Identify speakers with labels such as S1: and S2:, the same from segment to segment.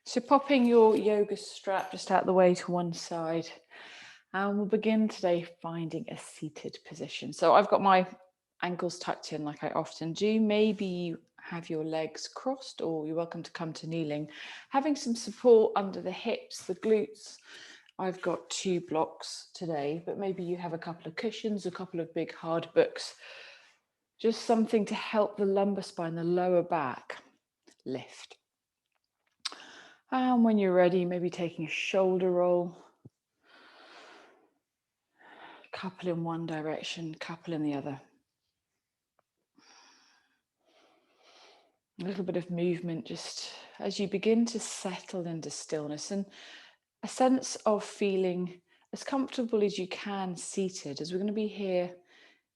S1: So popping your yoga strap just out the way to one side, and we'll begin today finding a seated position. So I've got my ankles tucked in like I often do. Maybe you have your legs crossed, or you're welcome to come to kneeling. Having some support under the hips, the glutes. I've got 2 blocks today, but maybe you have a couple of cushions, a couple of big hard books. Just something to help the lumbar spine, the lower back, lift. And when you're ready, maybe taking a shoulder roll. Couple in one direction, couple in the other. A little bit of movement just as you begin to settle into stillness, and a sense of feeling as comfortable as you can seated, as we're going to be here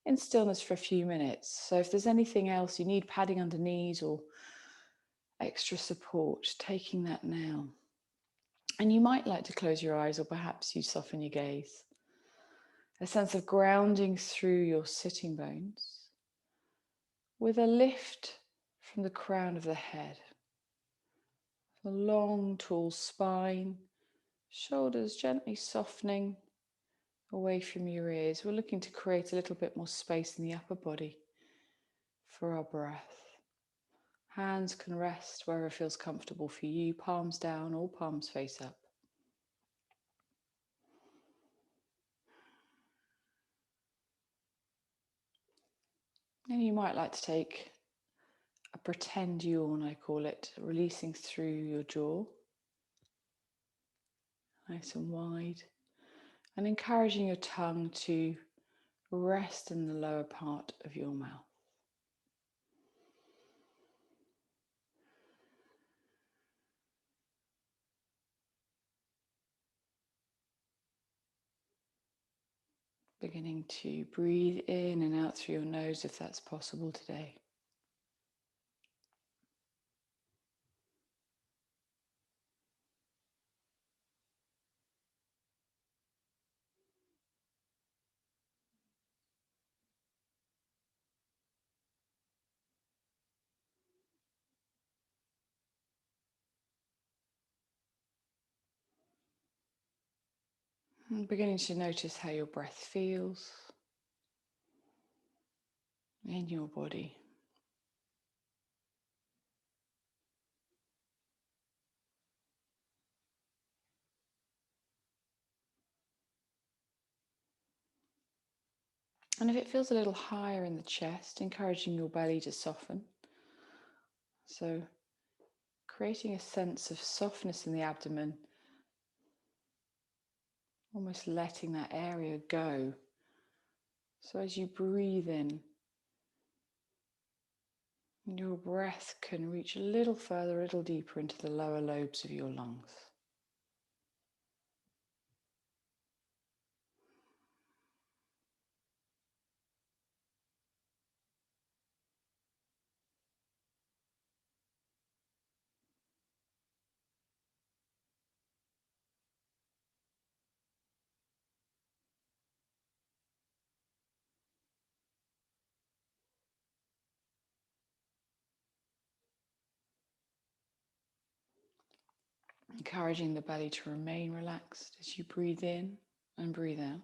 S1: in stillness for a few minutes. So if there's anything else you need, padding under knees or extra support, taking that now. And you might like to close your eyes, or perhaps you soften your gaze. A sense of grounding through your sitting bones with a lift from the crown of the head. A long, tall spine, shoulders gently softening away from your ears. We're looking to create a little bit more space in the upper body for our breath. Hands can rest wherever feels comfortable for you, palms down or palms face up. And you might like to take a pretend yawn, I call it, releasing through your jaw, nice and wide, and encouraging your tongue to rest in the lower part of your mouth. Beginning to breathe in and out through your nose if that's possible today. And beginning to notice how your breath feels in your body. And if it feels a little higher in the chest, encouraging your belly to soften. So creating a sense of softness in the abdomen, almost letting that area go. So as you breathe in, your breath can reach a little further, a little deeper into the lower lobes of your lungs. Encouraging the belly to remain relaxed as you breathe in and breathe out.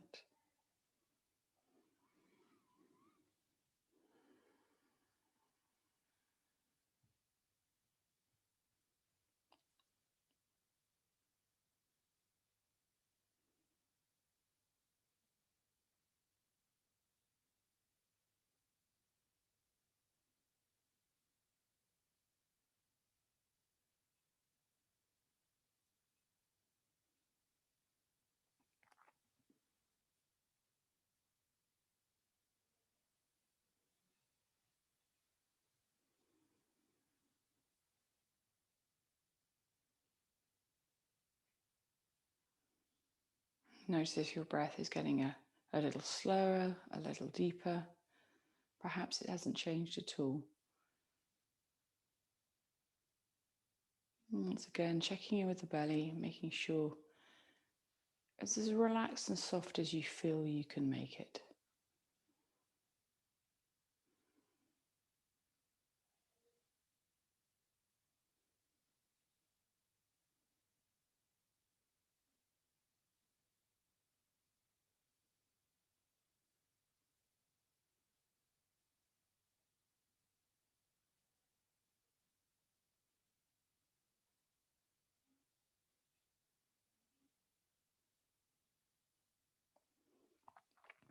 S1: Notice if your breath is getting a little slower, a little deeper. Perhaps it hasn't changed at all. Once again, checking in with the belly, making sure it's as relaxed and soft as you feel you can make it.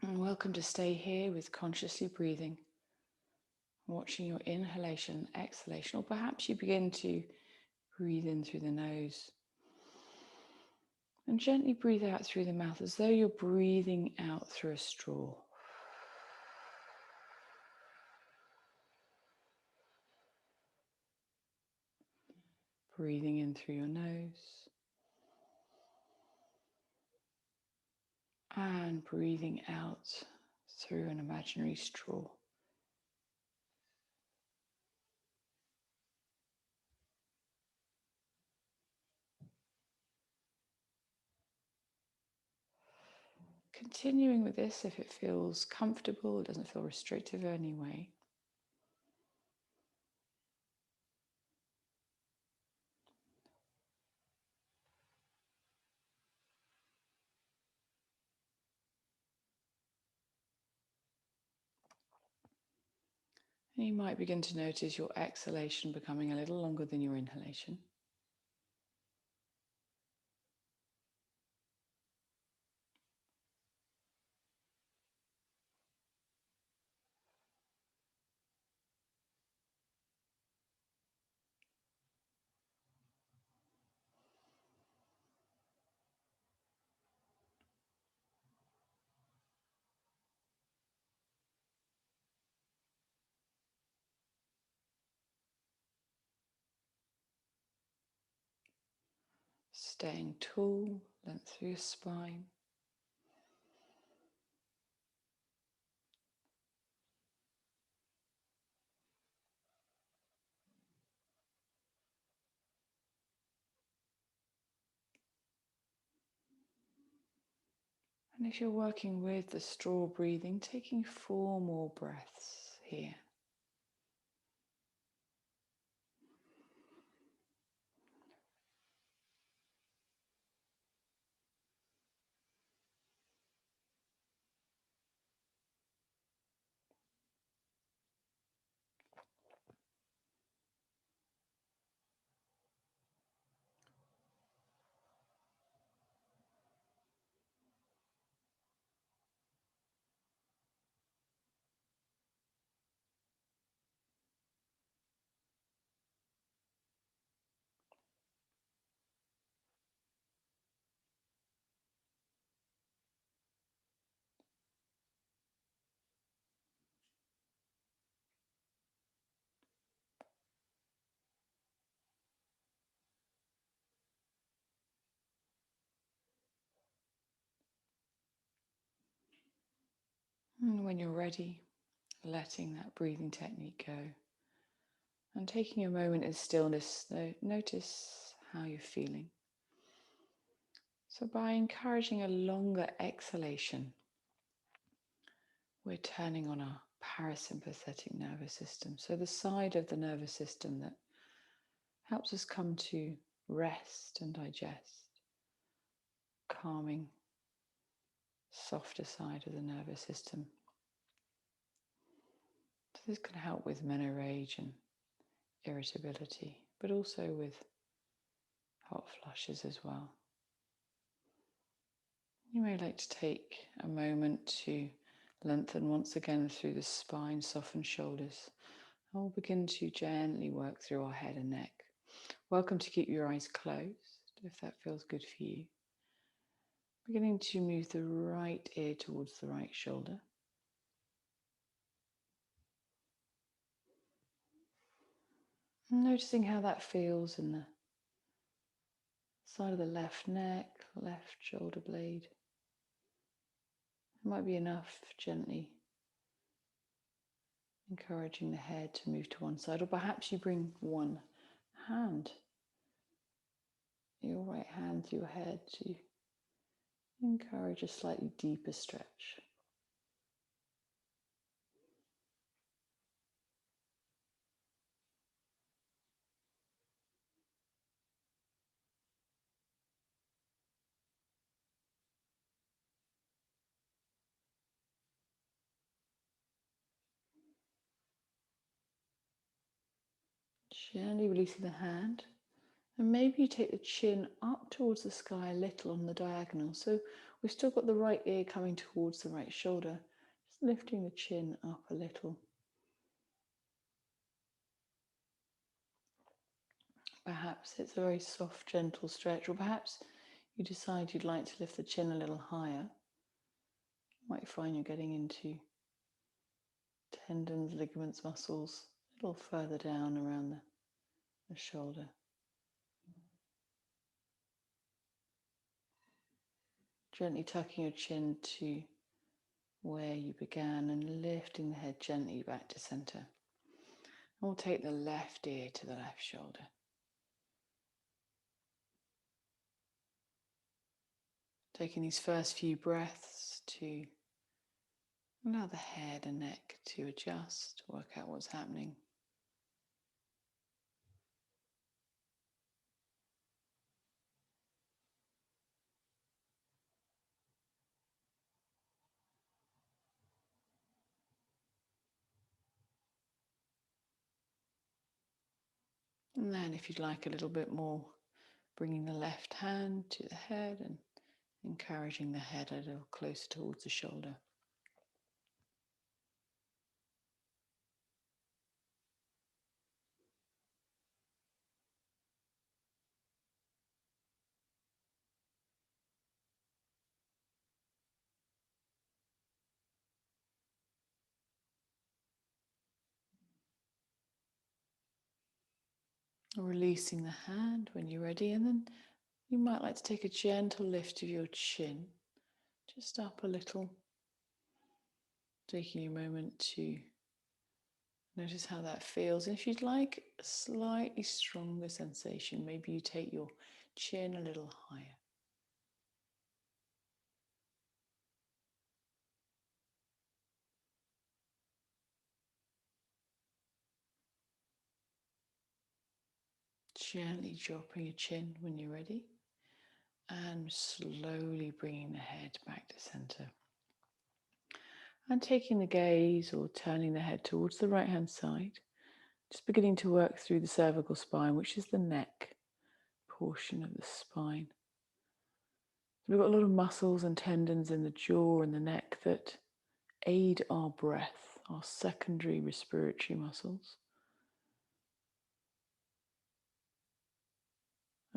S1: And welcome to stay here with consciously breathing, watching your inhalation and exhalation, or perhaps you begin to breathe in through the nose and gently breathe out through the mouth as though you're breathing out through a straw. Breathing in through your nose and breathing out through an imaginary straw. Continuing with this if it feels comfortable, it doesn't feel restrictive in any way. And you might begin to notice your exhalation becoming a little longer than your inhalation. Staying tall, length through your spine. And if you're working with the straw breathing, taking 4 more breaths here. And when you're ready, letting that breathing technique go. And taking a moment in stillness, notice how you're feeling. So by encouraging a longer exhalation, we're turning on our parasympathetic nervous system. So the side of the nervous system that helps us come to rest and digest. Calming, softer side of the nervous system. So this can help with meno-rage and irritability, but also with hot flushes as well. You may like to take a moment to lengthen once again through the spine, soften shoulders. And we'll begin to gently work through our head and neck. Welcome to keep your eyes closed if that feels good for you. Beginning to move the right ear towards the right shoulder. Noticing how that feels in the side of the left neck, left shoulder blade. It might be enough gently encouraging the head to move to one side, or perhaps you bring one hand, your right hand to your head to encourage a slightly deeper stretch. Gently releasing the hand And maybe you take the chin up towards the sky a little on the diagonal. So we've still got the right ear coming towards the right shoulder. Just lifting the chin up a little. Perhaps it's a very soft, gentle stretch, or perhaps you decide you'd like to lift the chin a little higher. You might find you're getting into tendons, ligaments, muscles, a little further down around the shoulder. Gently tucking your chin to where you began and lifting the head gently back to center. And we'll take the left ear to the left shoulder. Taking these first few breaths to allow the head and neck to adjust, work out what's happening. And then if you'd like a little bit more, bringing the left hand to the head and encouraging the head a little closer towards the shoulder. Releasing the hand when you're ready, and then you might like to take a gentle lift of your chin, just up a little, taking a moment to notice how that feels. And if you'd like a slightly stronger sensation, maybe you take your chin a little higher. Gently dropping your chin when you're ready, and slowly bringing the head back to center. And taking the gaze or turning the head towards the right hand side, just beginning to work through the cervical spine, which is the neck portion of the spine. We've got a lot of muscles and tendons in the jaw and the neck that aid our breath, our secondary respiratory muscles.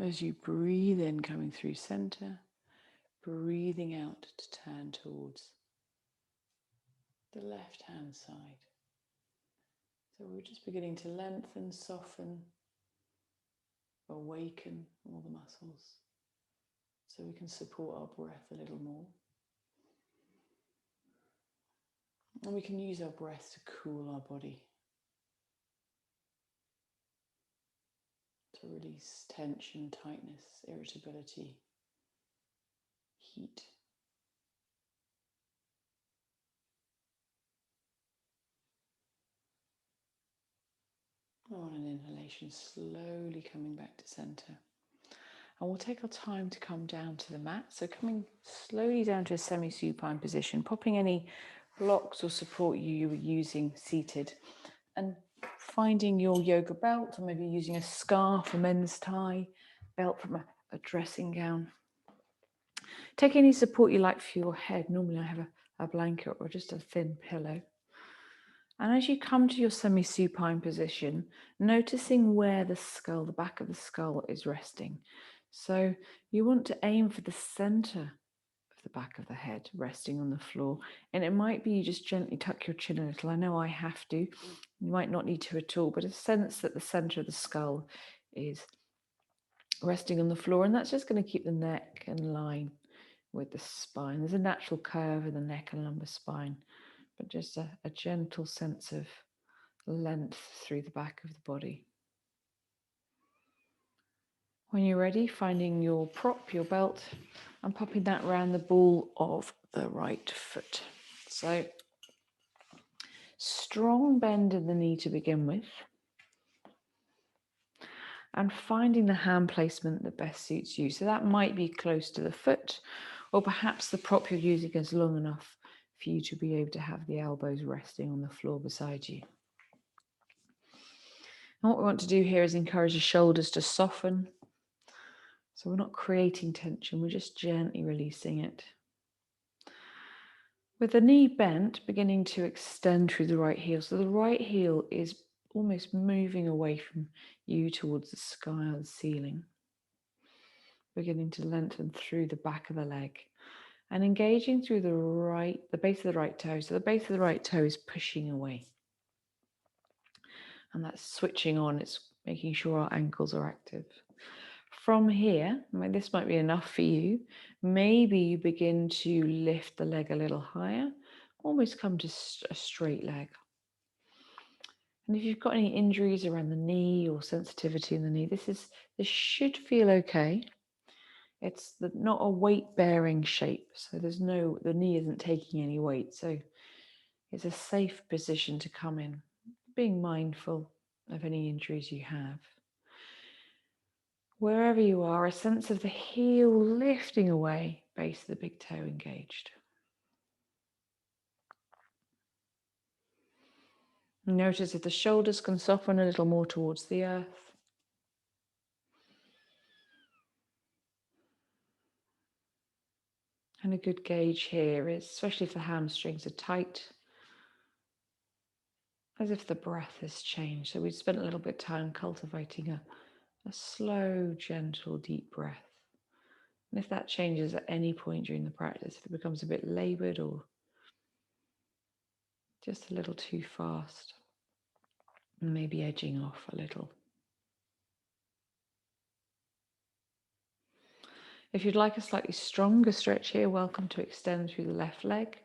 S1: As you breathe in, coming through center, breathing out to turn towards the left hand side. So we're just beginning to lengthen, soften, awaken all the muscles so we can support our breath a little more. And we can use our breath to cool our body, to release tension, tightness, irritability, heat. On an inhalation, slowly coming back to center. And we'll take our time to come down to the mat. So coming slowly down to a semi-supine position, popping any blocks or support you were using seated, and finding your yoga belt, or maybe using a scarf, a men's tie, belt from a dressing gown. Take any support you like for your head. Normally I have a blanket or just a thin pillow. And as you come to your semi-supine position, noticing where the skull, the back of the skull is resting. So you want to aim for the center of the back of the head resting on the floor. And it might be you just gently tuck your chin a little. I know I have to. You might not need to at all, but a sense that the center of the skull is resting on the floor. And that's just going to keep the neck in line with the spine. There's a natural curve in the neck and lumbar spine, but just a gentle sense of length through the back of the body. When you're ready, finding your prop, your belt, and popping that around the ball of the right foot. So, strong bend in the knee to begin with, and finding the hand placement that best suits you. So that might be close to the foot, or perhaps the prop you're using is long enough for you to be able to have the elbows resting on the floor beside you. And what we want to do here is encourage the shoulders to soften, So we're not creating tension, we're just gently releasing it. With the knee bent, beginning to extend through the right heel. So the right heel is almost moving away from you towards the sky or the ceiling. Beginning to lengthen through the back of the leg and engaging through the base of the right toe. So the base of the right toe is pushing away. And that's switching on, it's making sure our ankles are active. From here, this might be enough for you. Maybe you begin to lift the leg a little higher, almost come to a straight leg. And if you've got any injuries around the knee or sensitivity in the knee, this should feel okay. It's not a weight-bearing shape, so the knee isn't taking any weight, so it's a safe position to come in, being mindful of any injuries you have. Wherever you are, a sense of the heel lifting away, base of the big toe engaged. Notice if the shoulders can soften a little more towards the earth. And a good gauge here is, especially if the hamstrings are tight, as if the breath has changed. So we've spent a little bit of time cultivating a slow, gentle, deep breath. And if that changes at any point during the practice, if it becomes a bit laboured or just a little too fast, maybe edging off a little. If you'd like a slightly stronger stretch here, welcome to extend through the left leg.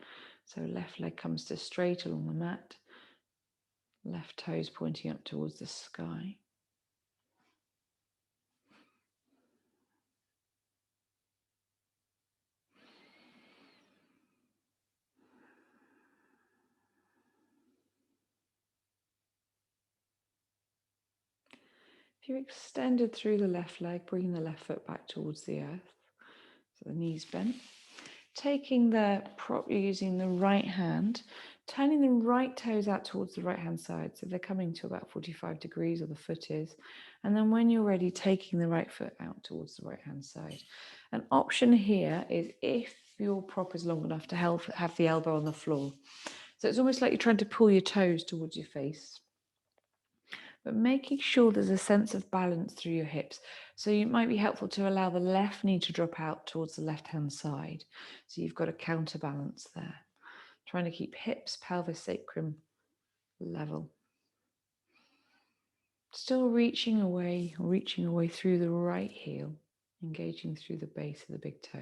S1: So left leg comes to straight along the mat. Left toes pointing up towards the sky. If you extended through the left leg, bring the left foot back towards the earth. So the knees bent. Taking the prop, you're using the right hand, turning the right toes out towards the right hand side. So they're coming to about 45 degrees, or the foot is. And then when you're ready, taking the right foot out towards the right hand side. An option here is if your prop is long enough to have the elbow on the floor. So it's almost like you're trying to pull your toes towards your face, but making sure there's a sense of balance through your hips. So it might be helpful to allow the left knee to drop out towards the left-hand side. So you've got a counterbalance there. Trying to keep hips, pelvis, sacrum level. Still reaching away through the right heel, engaging through the base of the big toe.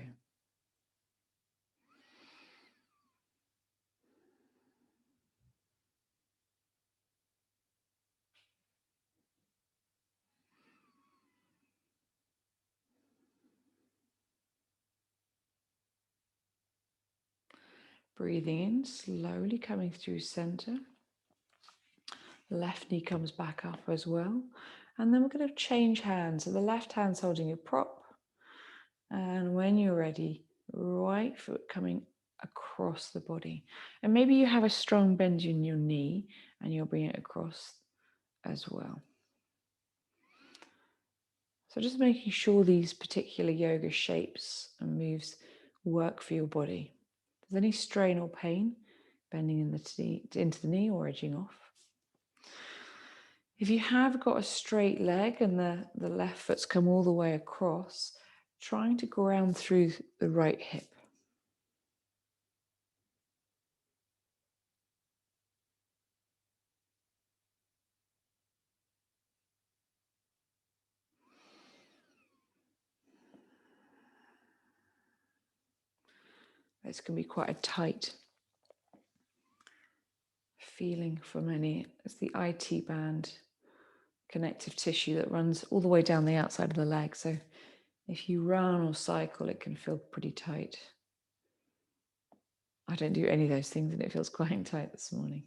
S1: Breathing in, slowly coming through center. Left knee comes back up as well. And then we're going to change hands. So the left hand's holding your prop. And when you're ready, right foot coming across the body. And maybe you have a strong bend in your knee and you'll bring it across as well. So just making sure these particular yoga shapes and moves work for your body. If there's any strain or pain, bending into the knee or edging off. If you have got a straight leg and the left foot's come all the way across, trying to ground through the right hip. This can be quite a tight feeling for many. It's the IT band, connective tissue that runs all the way down the outside of the leg. So if you run or cycle, it can feel pretty tight. I don't do any of those things and it feels quite tight this morning.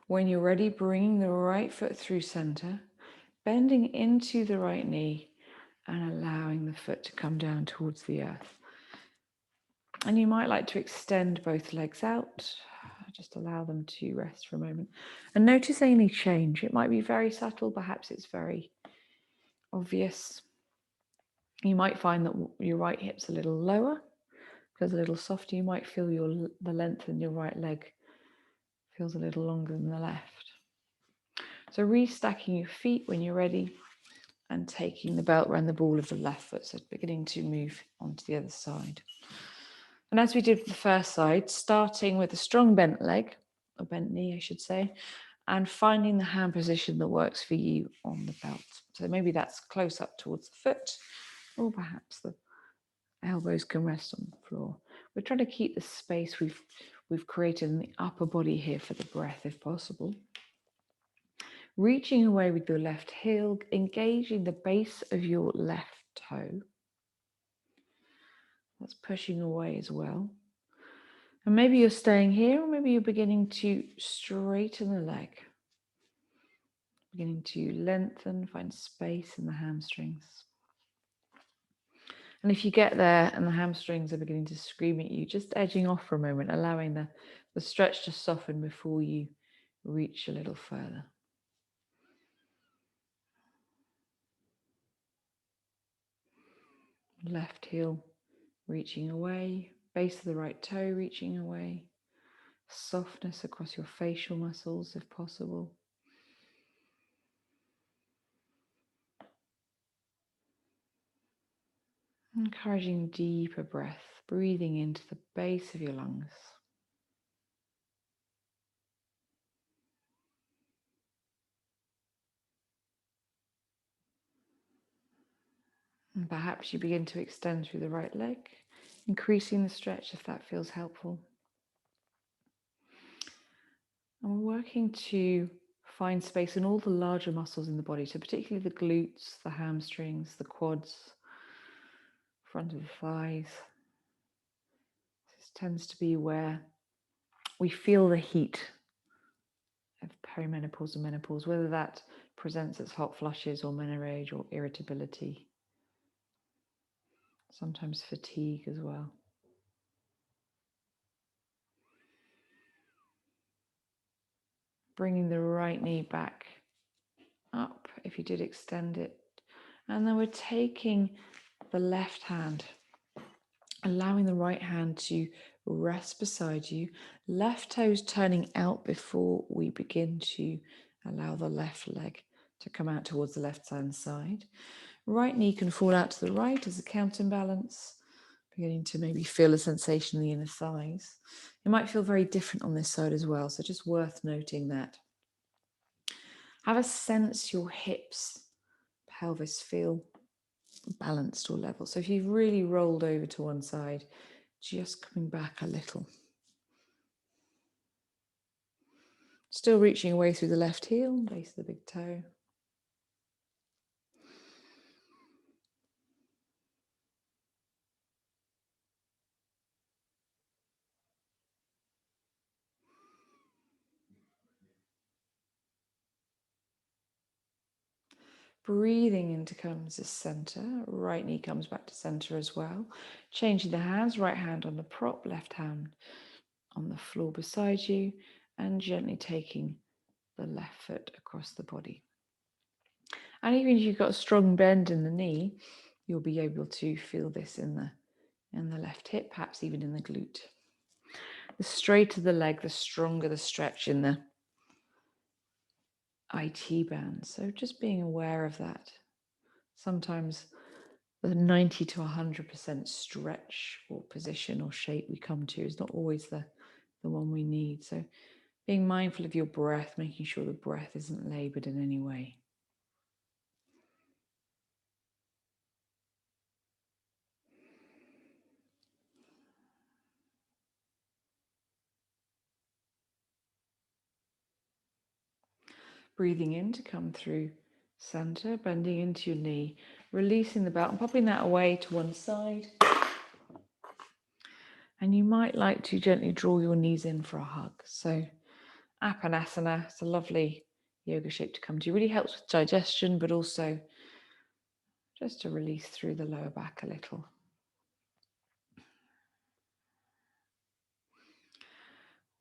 S1: When you're ready, bringing the right foot through center, bending into the right knee and allowing the foot to come down towards the earth. And you might like to extend both legs out. Just allow them to rest for a moment. And notice any change. It might be very subtle, perhaps it's very obvious. You might find that your right hip's a little lower, feels a little softer. You might feel the length in your right leg feels a little longer than the left. So restacking your feet when you're ready and taking the belt around the ball of the left foot, so beginning to move onto the other side. And as we did with the first side, starting with a strong bent leg, or bent knee I should say, and finding the hand position that works for you on the belt. So maybe that's close up towards the foot, or perhaps the elbows can rest on the floor. We're trying to keep the space we've created in the upper body here for the breath if possible. Reaching away with your left heel, engaging the base of your left toe. That's pushing away as well. And maybe you're staying here, or maybe you're beginning to straighten the leg. Beginning to lengthen, find space in the hamstrings. And if you get there and the hamstrings are beginning to scream at you, just edging off for a moment, allowing the stretch to soften before you reach a little further. Left heel reaching away, base of the right toe reaching away, softness across your facial muscles if possible. Encouraging deeper breath, breathing into the base of your lungs. And perhaps you begin to extend through the right leg, increasing the stretch if that feels helpful. And we're working to find space in all the larger muscles in the body, so particularly the glutes, the hamstrings, the quads, front of the thighs. This tends to be where we feel the heat of perimenopause and menopause, whether that presents as hot flushes or meno-rage or irritability. Sometimes fatigue as well. Bringing the right knee back up if you did extend it. And then we're taking the left hand, allowing the right hand to rest beside you. Left toes turning out before we begin to allow the left leg to come out towards the left hand side. Right knee can fall out to the right as a counterbalance, beginning to maybe feel a sensation in the inner thighs. It might feel very different on this side as well, so just worth noting that. Have a sense your hips, pelvis feel balanced or level. So if you've really rolled over to one side, just coming back a little. Still reaching away through the left heel, base of the big toe. Breathing into comes to center, right knee comes back to center as well. Changing the hands, right hand on the prop, left hand on the floor beside you, and gently taking the left foot across the body. And even if you've got a strong bend in the knee, you'll be able to feel this in the left hip, perhaps even in the glute. The straighter the leg, the stronger the stretch in the IT band. So just being aware of that. Sometimes the 90 to 100% stretch or position or shape we come to is not always the one we need. So being mindful of your breath, making sure the breath isn't labored in any way. Breathing in to come through center, bending into your knee, releasing the belt and popping that away to one side. And you might like to gently draw your knees in for a hug. So Apanasana, it's a lovely yoga shape to come to. It really helps with digestion, but also just to release through the lower back a little.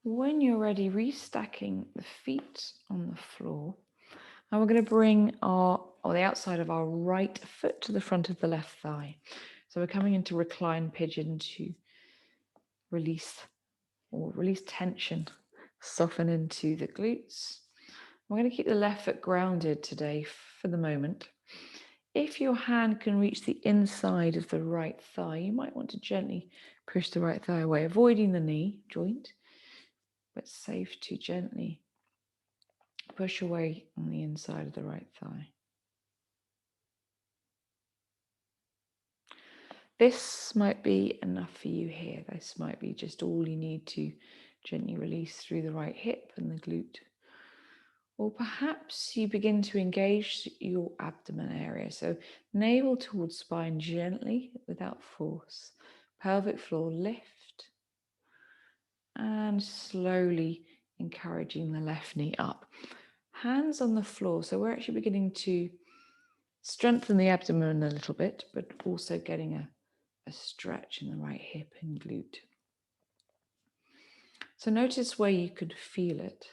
S1: When you're ready, restacking the feet on the floor, And we're going to bring the outside of our right foot to the front of the left thigh. So we're coming into reclined pigeon to release tension, soften into the glutes. We're going to keep the left foot grounded today for the moment. If your hand can reach the inside of the right thigh, you might want to gently push the right thigh away, avoiding the knee joint, but safe to gently push away on the inside of the right thigh. This might be enough for you here. This might be just all you need to gently release through the right hip and the glute. Or perhaps you begin to engage your abdomen area. So navel towards spine gently without force. Pelvic floor lift. And slowly encouraging the left knee up. Hands on the floor. So we're actually beginning to strengthen the abdomen a little bit, but also getting a stretch in the right hip and glute. So notice where you could feel it.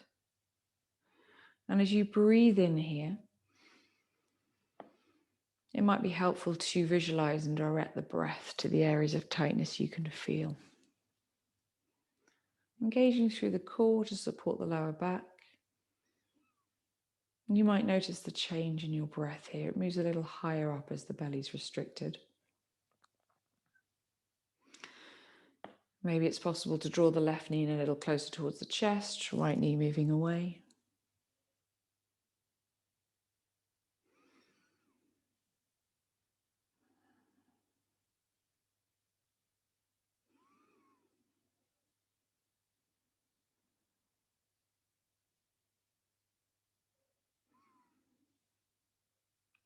S1: And as you breathe in here, it might be helpful to visualize and direct the breath to the areas of tightness you can feel. Engaging through the core to support the lower back. You might notice the change in your breath here. It moves a little higher up as the belly's restricted. Maybe it's possible to draw the left knee in a little closer towards the chest, right knee moving away.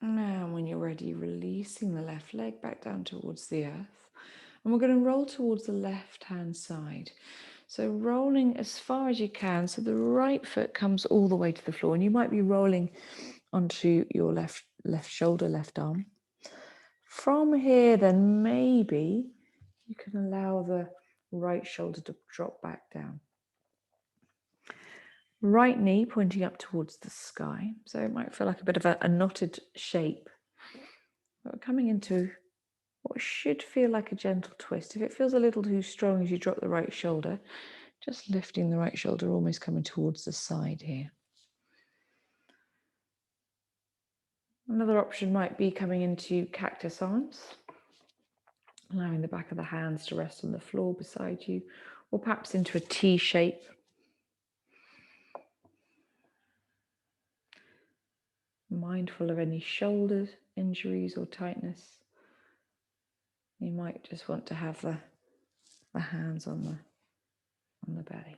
S1: Now, when you're ready, releasing the left leg back down towards the earth. And we're going to roll towards the left-hand side. So rolling as far as you can, so the right foot comes all the way to the floor. And you might be rolling onto your left shoulder, left arm. From here, then maybe you can allow the right shoulder to drop back down. Right knee pointing up towards the sky. So it might feel like a bit of a knotted shape. But we're coming into what should feel like a gentle twist. If it feels a little too strong as you drop the right shoulder, just lifting the right shoulder, almost coming towards the side here. Another option might be coming into cactus arms, allowing the back of the hands to rest on the floor beside you, or perhaps into a T shape. Mindful of any shoulder injuries or tightness. You might just want to have the hands on the belly.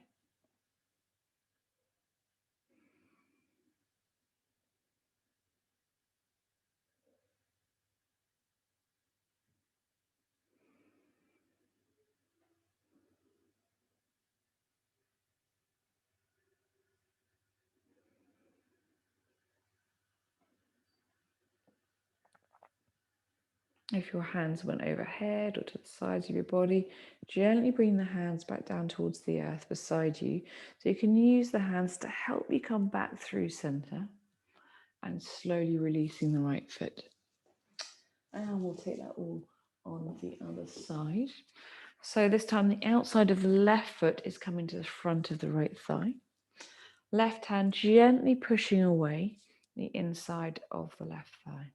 S1: If your hands went overhead or to the sides of your body, gently bring the hands back down towards the earth beside you. So you can use the hands to help you come back through center and slowly releasing the right foot. And we'll take that all on the other side. So this time the outside of the left foot is coming to the front of the right thigh. Left hand gently pushing away the inside of the left thigh.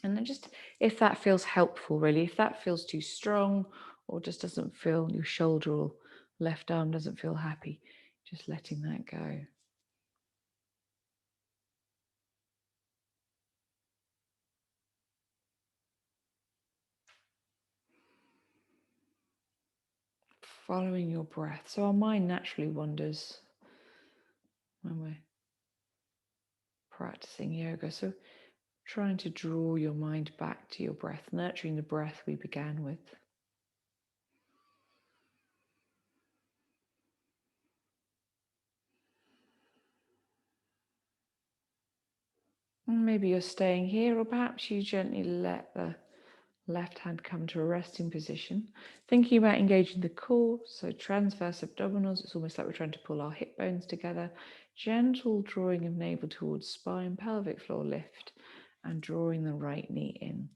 S1: And then just, if that feels helpful, really, if that feels too strong or just doesn't feel, your shoulder or left arm doesn't feel happy, just letting that go. Following your breath. So our mind naturally wanders when we're practicing yoga. So trying to draw your mind back to your breath, nurturing the breath we began with. And maybe you're staying here, or perhaps you gently let the left hand come to a resting position. Thinking about engaging the core, so transverse abdominals. It's almost like we're trying to pull our hip bones together. Gentle drawing of navel towards spine, pelvic floor lift, and drawing the right knee in.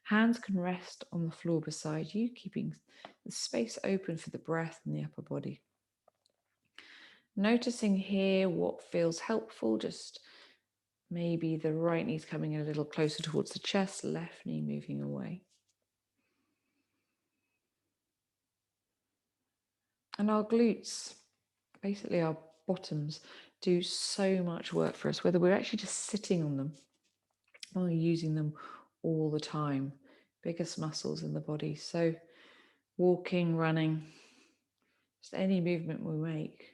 S1: Hands can rest on the floor beside you, keeping the space open for the breath and the upper body. Noticing here what feels helpful, just maybe the right knee's coming in a little closer towards the chest, left knee moving away. And our glutes, basically our bottoms, do so much work for us, whether we're actually just sitting on them or using them all the time. Biggest muscles in the body. So walking, running, just any movement we make,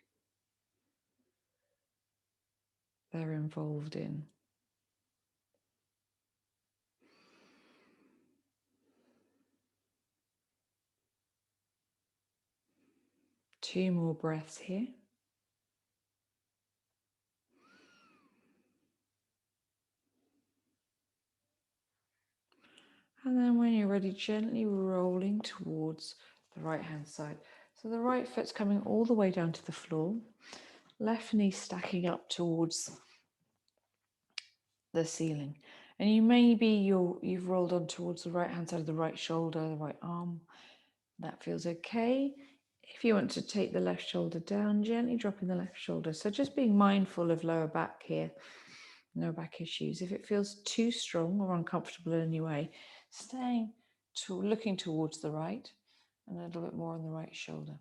S1: they're involved in. Two more breaths here. And then when you're ready, gently rolling towards the right hand side. So the right foot's coming all the way down to the floor. Left knee stacking up towards the ceiling. And you've rolled on towards the right hand side of the right shoulder, the right arm. That feels okay. If you want to take the left shoulder down, gently dropping the left shoulder. So just being mindful of lower back here, no back issues. If it feels too strong or uncomfortable in any way, looking towards the right and a little bit more on the right shoulder.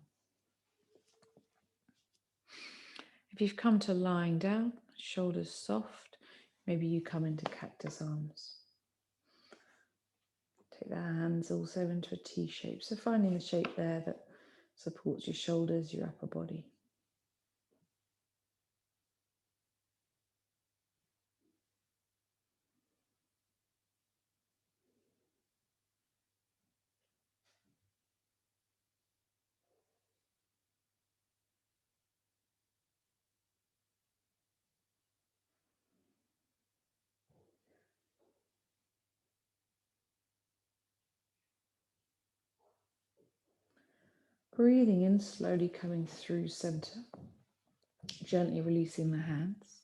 S1: If you've come to lying down, shoulders soft, maybe you come into cactus arms. Take the hands also into a T shape. So finding the shape there that supports your shoulders, your upper body. Breathing in, slowly coming through center, gently releasing the hands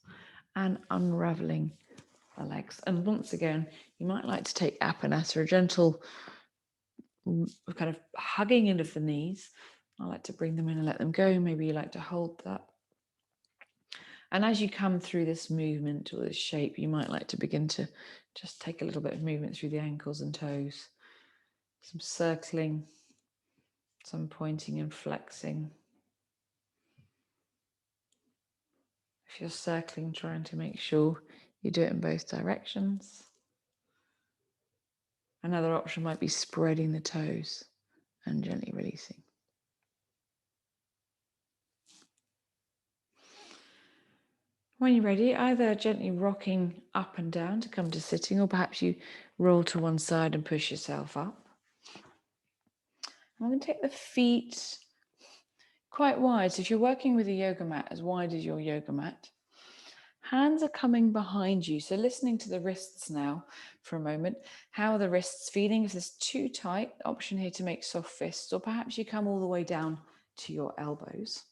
S1: and unraveling the legs. And once again, you might like to take Apanata, a gentle kind of hugging in of the knees. I like to bring them in and let them go. Maybe you like to hold that. And as you come through this movement or this shape, you might like to begin to just take a little bit of movement through the ankles and toes. Some circling, some pointing and flexing. If you're circling, trying to make sure you do it in both directions. Another option might be spreading the toes and gently releasing. When you're ready, either gently rocking up and down to come to sitting, or perhaps you roll to one side and push yourself up. I'm going to take the feet quite wide. So if you're working with a yoga mat, as wide as your yoga mat, hands are coming behind you. So listening to the wrists now for a moment. How are the wrists feeling? If it's too tight, option here to make soft fists, or perhaps you come all the way down to your elbows.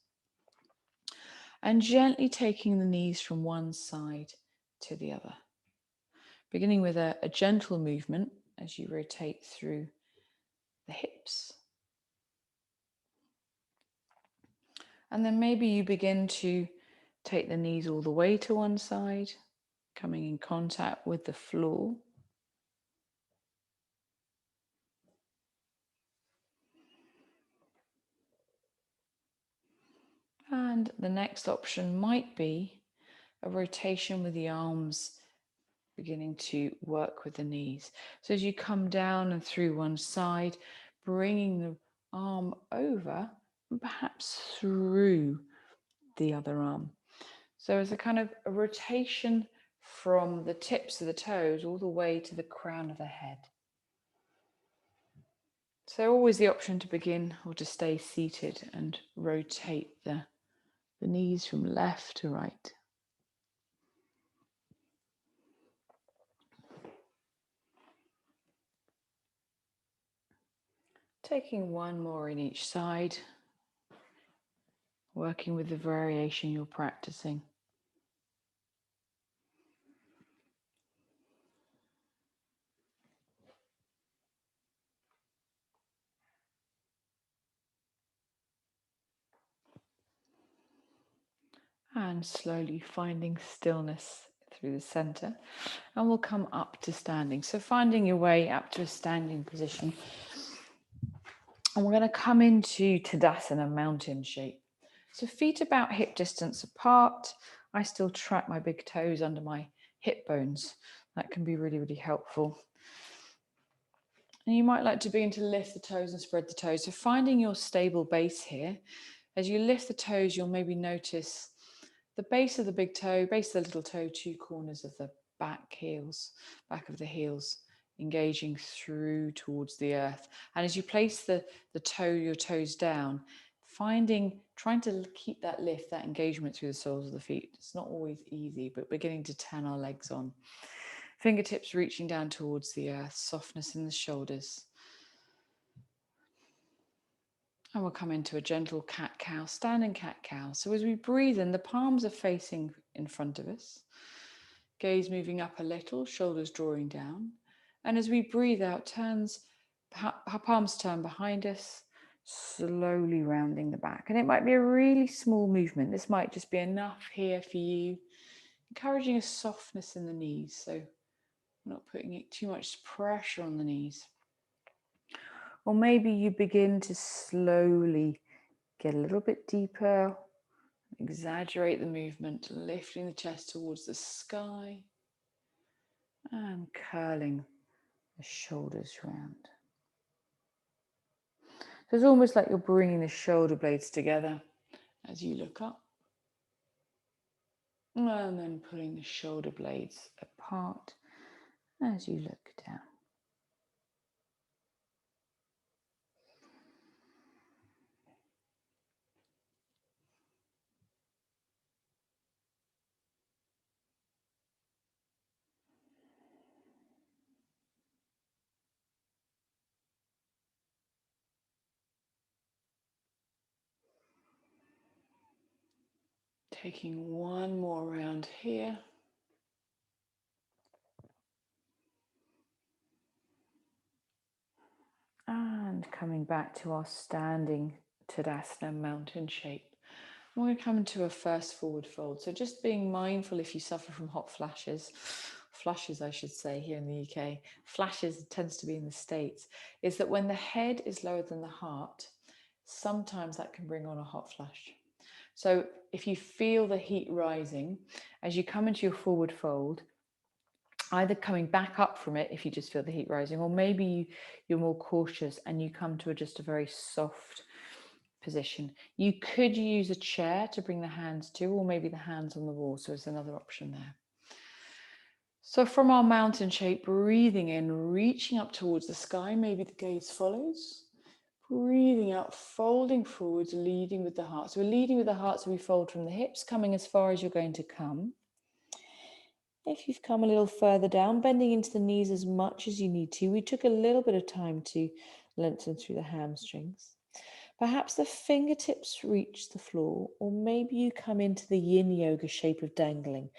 S1: And gently taking the knees from one side to the other. Beginning with a gentle movement as you rotate through the hips. And then maybe you begin to take the knees all the way to one side, coming in contact with the floor. And the next option might be a rotation with the arms beginning to work with the knees. So as you come down and through one side, bringing the arm over and perhaps through the other arm. So it's a kind of a rotation from the tips of the toes all the way to the crown of the head. So always the option to begin or to stay seated and rotate the knees from left to right. Taking one more in each side, working with the variation you're practicing. And slowly finding stillness through the center. And we'll come up to standing. So finding your way up to a standing position. And we're going to come into Tadasana, mountain shape. So feet about hip distance apart. I still track my big toes under my hip bones. That can be really, really helpful. And you might like to begin to lift the toes and spread the toes. So finding your stable base here. As you lift the toes, you'll maybe notice the base of the big toe, base of the little toe, two corners of the back of the heels, engaging through towards the earth. And as you place your toes down, trying to keep that lift, that engagement through the soles of the feet. It's not always easy, but beginning to turn our legs on. Fingertips reaching down towards the earth, softness in the shoulders. And we'll come into a gentle cat-cow, standing cat-cow. So as we breathe in, the palms are facing in front of us. Gaze moving up a little, shoulders drawing down. And as we breathe out, our palms turn behind us, slowly rounding the back. And it might be a really small movement. This might just be enough here for you. Encouraging a softness in the knees, so not putting too much pressure on the knees. Or maybe you begin to slowly get a little bit deeper, exaggerate the movement, lifting the chest towards the sky and curling the shoulders round. So it's almost like you're bringing the shoulder blades together as you look up. And then pulling the shoulder blades apart as you look down. Taking one more round here. And coming back to our standing Tadasana, mountain shape. We're going to come into a first forward fold. So just being mindful if you suffer from hot flushes I should say here in the UK, flashes tends to be in the States, is that when the head is lower than the heart, sometimes that can bring on a hot flush. So if you feel the heat rising, as you come into your forward fold, either coming back up from it if you just feel the heat rising, or maybe you're more cautious and you come to just a very soft position. You could use a chair to bring the hands to, or maybe the hands on the wall, so it's another option there. So from our mountain shape, breathing in, reaching up towards the sky, maybe the gaze follows. Breathing out, folding forwards, leading with the heart. So we're leading with the heart, so we fold from the hips, coming as far as you're going to come. If you've come a little further down, bending into the knees as much as you need to. We took a little bit of time to lengthen through the hamstrings. Perhaps the fingertips reach the floor, or maybe you come into the yin yoga shape of dangling,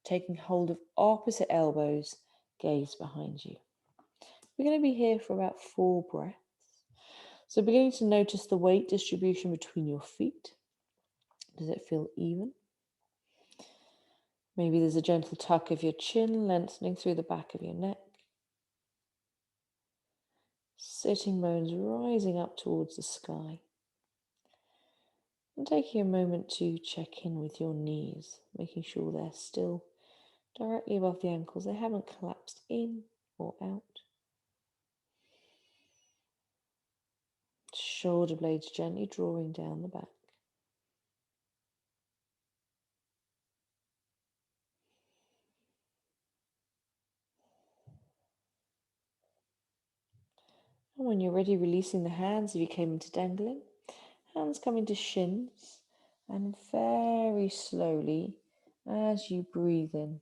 S1: taking hold of opposite elbows, gaze behind you. We're going to be here for about 4 breaths. So beginning to notice the weight distribution between your feet. Does it feel even? Maybe there's a gentle tuck of your chin, lengthening through the back of your neck. Sitting bones rising up towards the sky. And taking a moment to check in with your knees, making sure they're still directly above the ankles. They haven't collapsed in or out. Shoulder blades gently drawing down the back. And when you're ready, releasing the hands if you came into dangling. Hands come into shins, and very slowly, as you breathe in,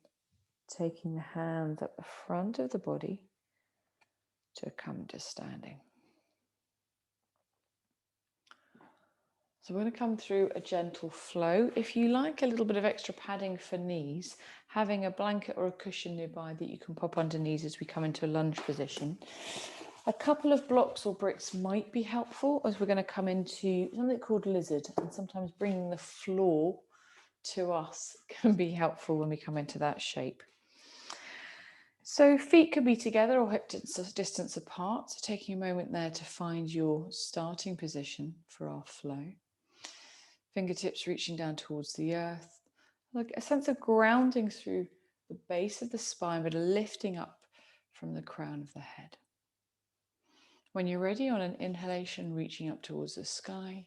S1: taking the hands up the front of the body to come to standing. So we're going to come through a gentle flow. If you like a little bit of extra padding for knees, having a blanket or a cushion nearby that you can pop under knees as we come into a lunge position. A couple of blocks or bricks might be helpful as we're going to come into something called lizard, and sometimes bringing the floor to us can be helpful when we come into that shape. So feet could be together or hip distance apart. So taking a moment there to find your starting position for our flow. Fingertips reaching down towards the earth. Like a sense of grounding through the base of the spine, but a lifting up from the crown of the head. When you're ready, on an inhalation, reaching up towards the sky.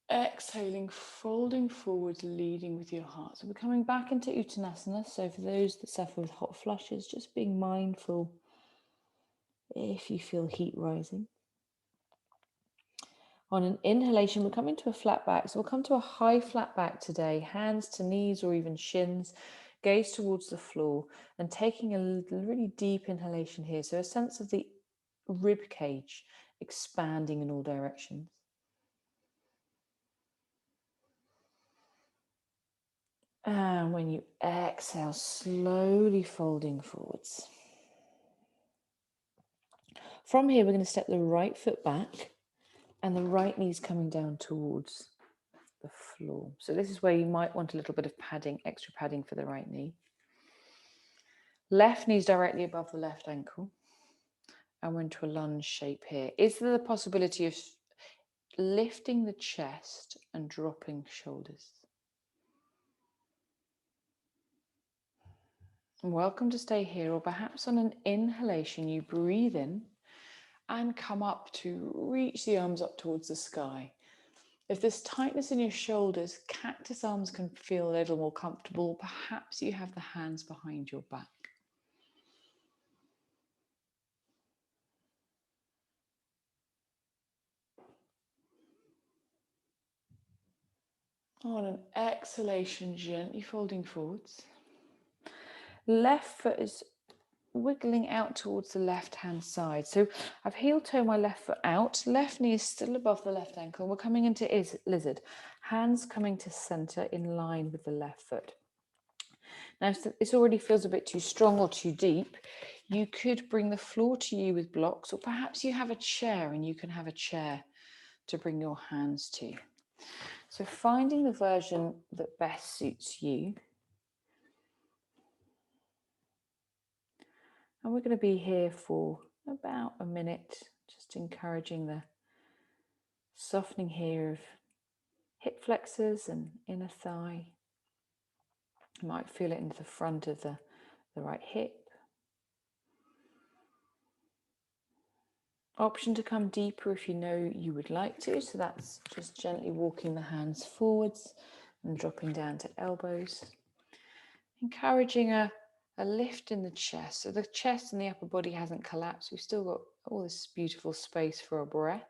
S1: Exhaling, folding forward, leading with your heart. So we're coming back into Uttanasana. So for those that suffer with hot flushes, just being mindful if you feel heat rising. On an inhalation, we're coming to a flat back. So we'll come to a high flat back today, hands to knees or even shins, gaze towards the floor, and taking a really deep inhalation here. So a sense of the rib cage expanding in all directions. And when you exhale, slowly folding forwards. From here, we're going to step the right foot back and the right knee's coming down towards the floor. So this is where you might want a little bit of padding, extra padding for the right knee. Left knee's directly above the left ankle. And we're into a lunge shape here. Is there the possibility of lifting the chest and dropping shoulders? Welcome to stay here, or perhaps on an inhalation, you breathe in and come up to reach the arms up towards the sky. If there's tightness in your shoulders, cactus arms can feel a little more comfortable. Perhaps you have the hands behind your back. On an exhalation, gently folding forwards. Left foot is wiggling out towards the left-hand side. So I've heel-toe my left foot out. Left knee is still above the left ankle. We're coming into lizard. Hands coming to center in line with the left foot. Now, if this already feels a bit too strong or too deep, you could bring the floor to you with blocks, or perhaps you have a chair and you can have a chair to bring your hands to. So finding the version that best suits you. And we're going to be here for about a minute, just encouraging the softening here of hip flexors and inner thigh. You might feel it into the front of the right hip. Option to come deeper if you know you would like to. So that's just gently walking the hands forwards and dropping down to elbows. Encouraging a lift in the chest. So the chest and the upper body hasn't collapsed. We've still got all this beautiful space for a breath.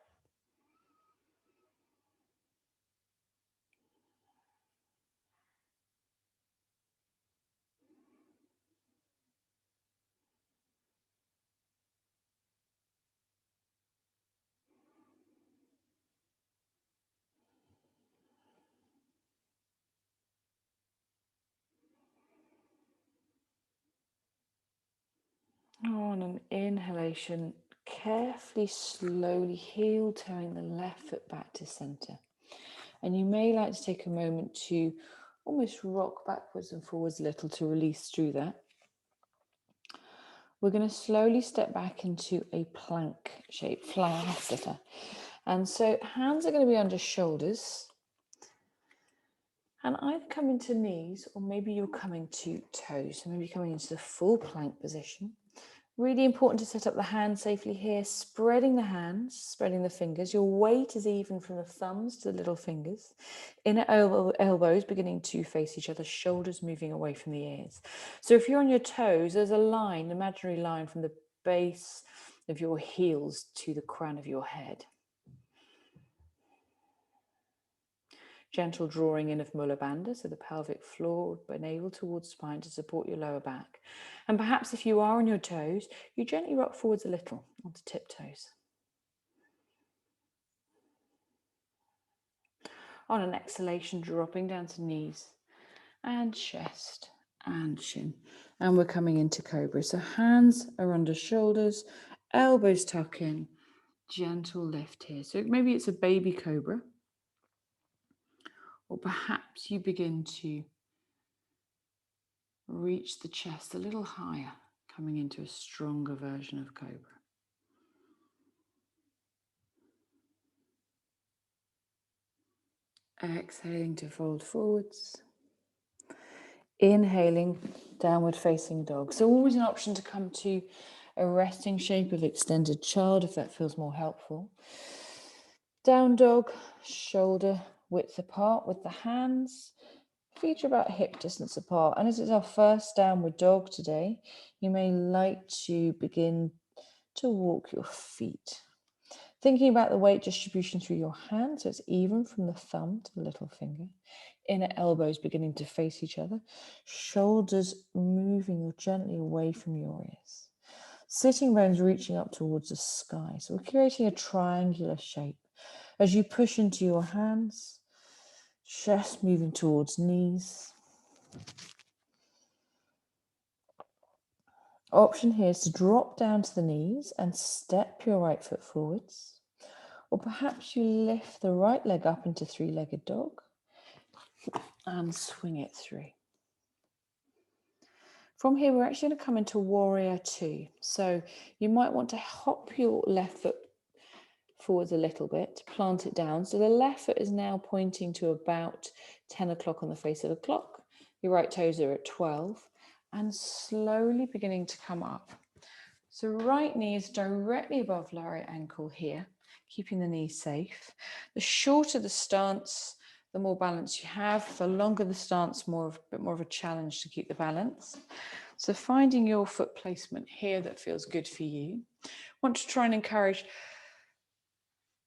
S1: On an inhalation, carefully, slowly heel-toeing the left foot back to center. And you may like to take a moment to almost rock backwards and forwards a little to release through that. We're going to slowly step back into a plank shape, flower sitter. And so hands are going to be under shoulders. And either coming to knees or maybe you're coming to toes. So maybe coming into the full plank position. Really important to set up the hands safely here, spreading the hands, spreading the fingers. Your weight is even from the thumbs to the little fingers. Inner elbows beginning to face each other, shoulders moving away from the ears. So if you're on your toes, there's a line, an imaginary line from the base of your heels to the crown of your head. Gentle drawing in of Mula Bandha, so the pelvic floor, by navel towards spine to support your lower back. And perhaps if you are on your toes, you gently rock forwards a little onto tiptoes. On an exhalation, dropping down to knees and chest and chin. And we're coming into cobra. So hands are under shoulders, elbows tuck in, gentle lift here. So maybe it's a baby cobra. Or perhaps you begin to reach the chest a little higher, coming into a stronger version of cobra. Exhaling to fold forwards. Inhaling, downward facing dog. So always an option to come to a resting shape of extended child if that feels more helpful. Down dog, shoulder width apart with the hands. Feet are about hip distance apart. And as it's our first downward dog today, you may like to begin to walk your feet. Thinking about the weight distribution through your hands, so it's even from the thumb to the little finger. Inner elbows beginning to face each other. Shoulders moving gently away from your ears. Sitting bones reaching up towards the sky. So we're creating a triangular shape. As you push into your hands, chest moving towards knees. Option here is to drop down to the knees and step your right foot forwards. Or perhaps you lift the right leg up into three-legged dog and swing it through. From here, we're actually going to come into warrior two. So you might want to hop your left foot forwards a little bit, plant it down. So the left foot is now pointing to about 10 o'clock on the face of the clock. Your right toes are at 12 and slowly beginning to come up. So right knee is directly above lower ankle here, keeping the knee safe. The shorter the stance, the more balance you have. The longer the stance, a bit more of a challenge to keep the balance. So finding your foot placement here that feels good for you. Want to try and encourage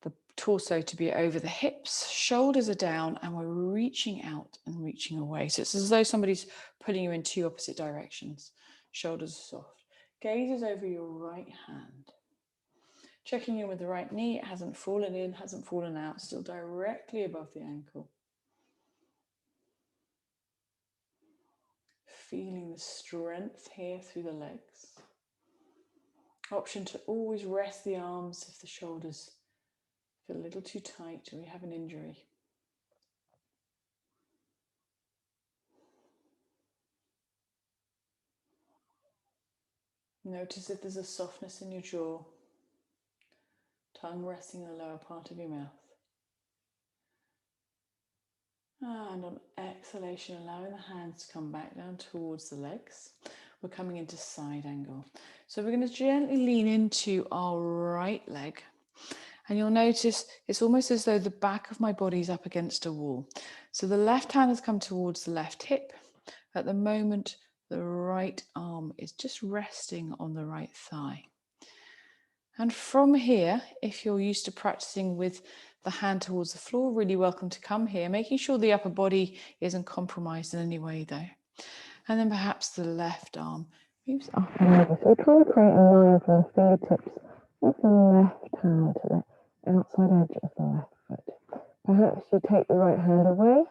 S1: the torso to be over the hips, shoulders are down, and we're reaching out and reaching away. So it's as though somebody's pulling you in two opposite directions. Shoulders are soft. Gaze is over your right hand. Checking in with the right knee, it hasn't fallen in, hasn't fallen out, still directly above the ankle. Feeling the strength here through the legs. Option to always rest the arms if the shoulders feel a little too tight or you have an injury. Notice if there's a softness in your jaw, tongue resting in the lower part of your mouth. And on exhalation, allowing the hands to come back down towards the legs. We're coming into side angle. So we're going to gently lean into our right leg. And you'll notice it's almost as though the back of my body is up against a wall. So the left hand has come towards the left hip. At the moment, the right arm is just resting on the right thigh. And from here, if you're used to practicing with the hand towards the floor, really welcome to come here, making sure the upper body isn't compromised in any way though. And then perhaps the left arm moves up and over. So we're trying to create a line from the fingertips of the left hand to the outside edge of the left foot. Perhaps you take the right hand away,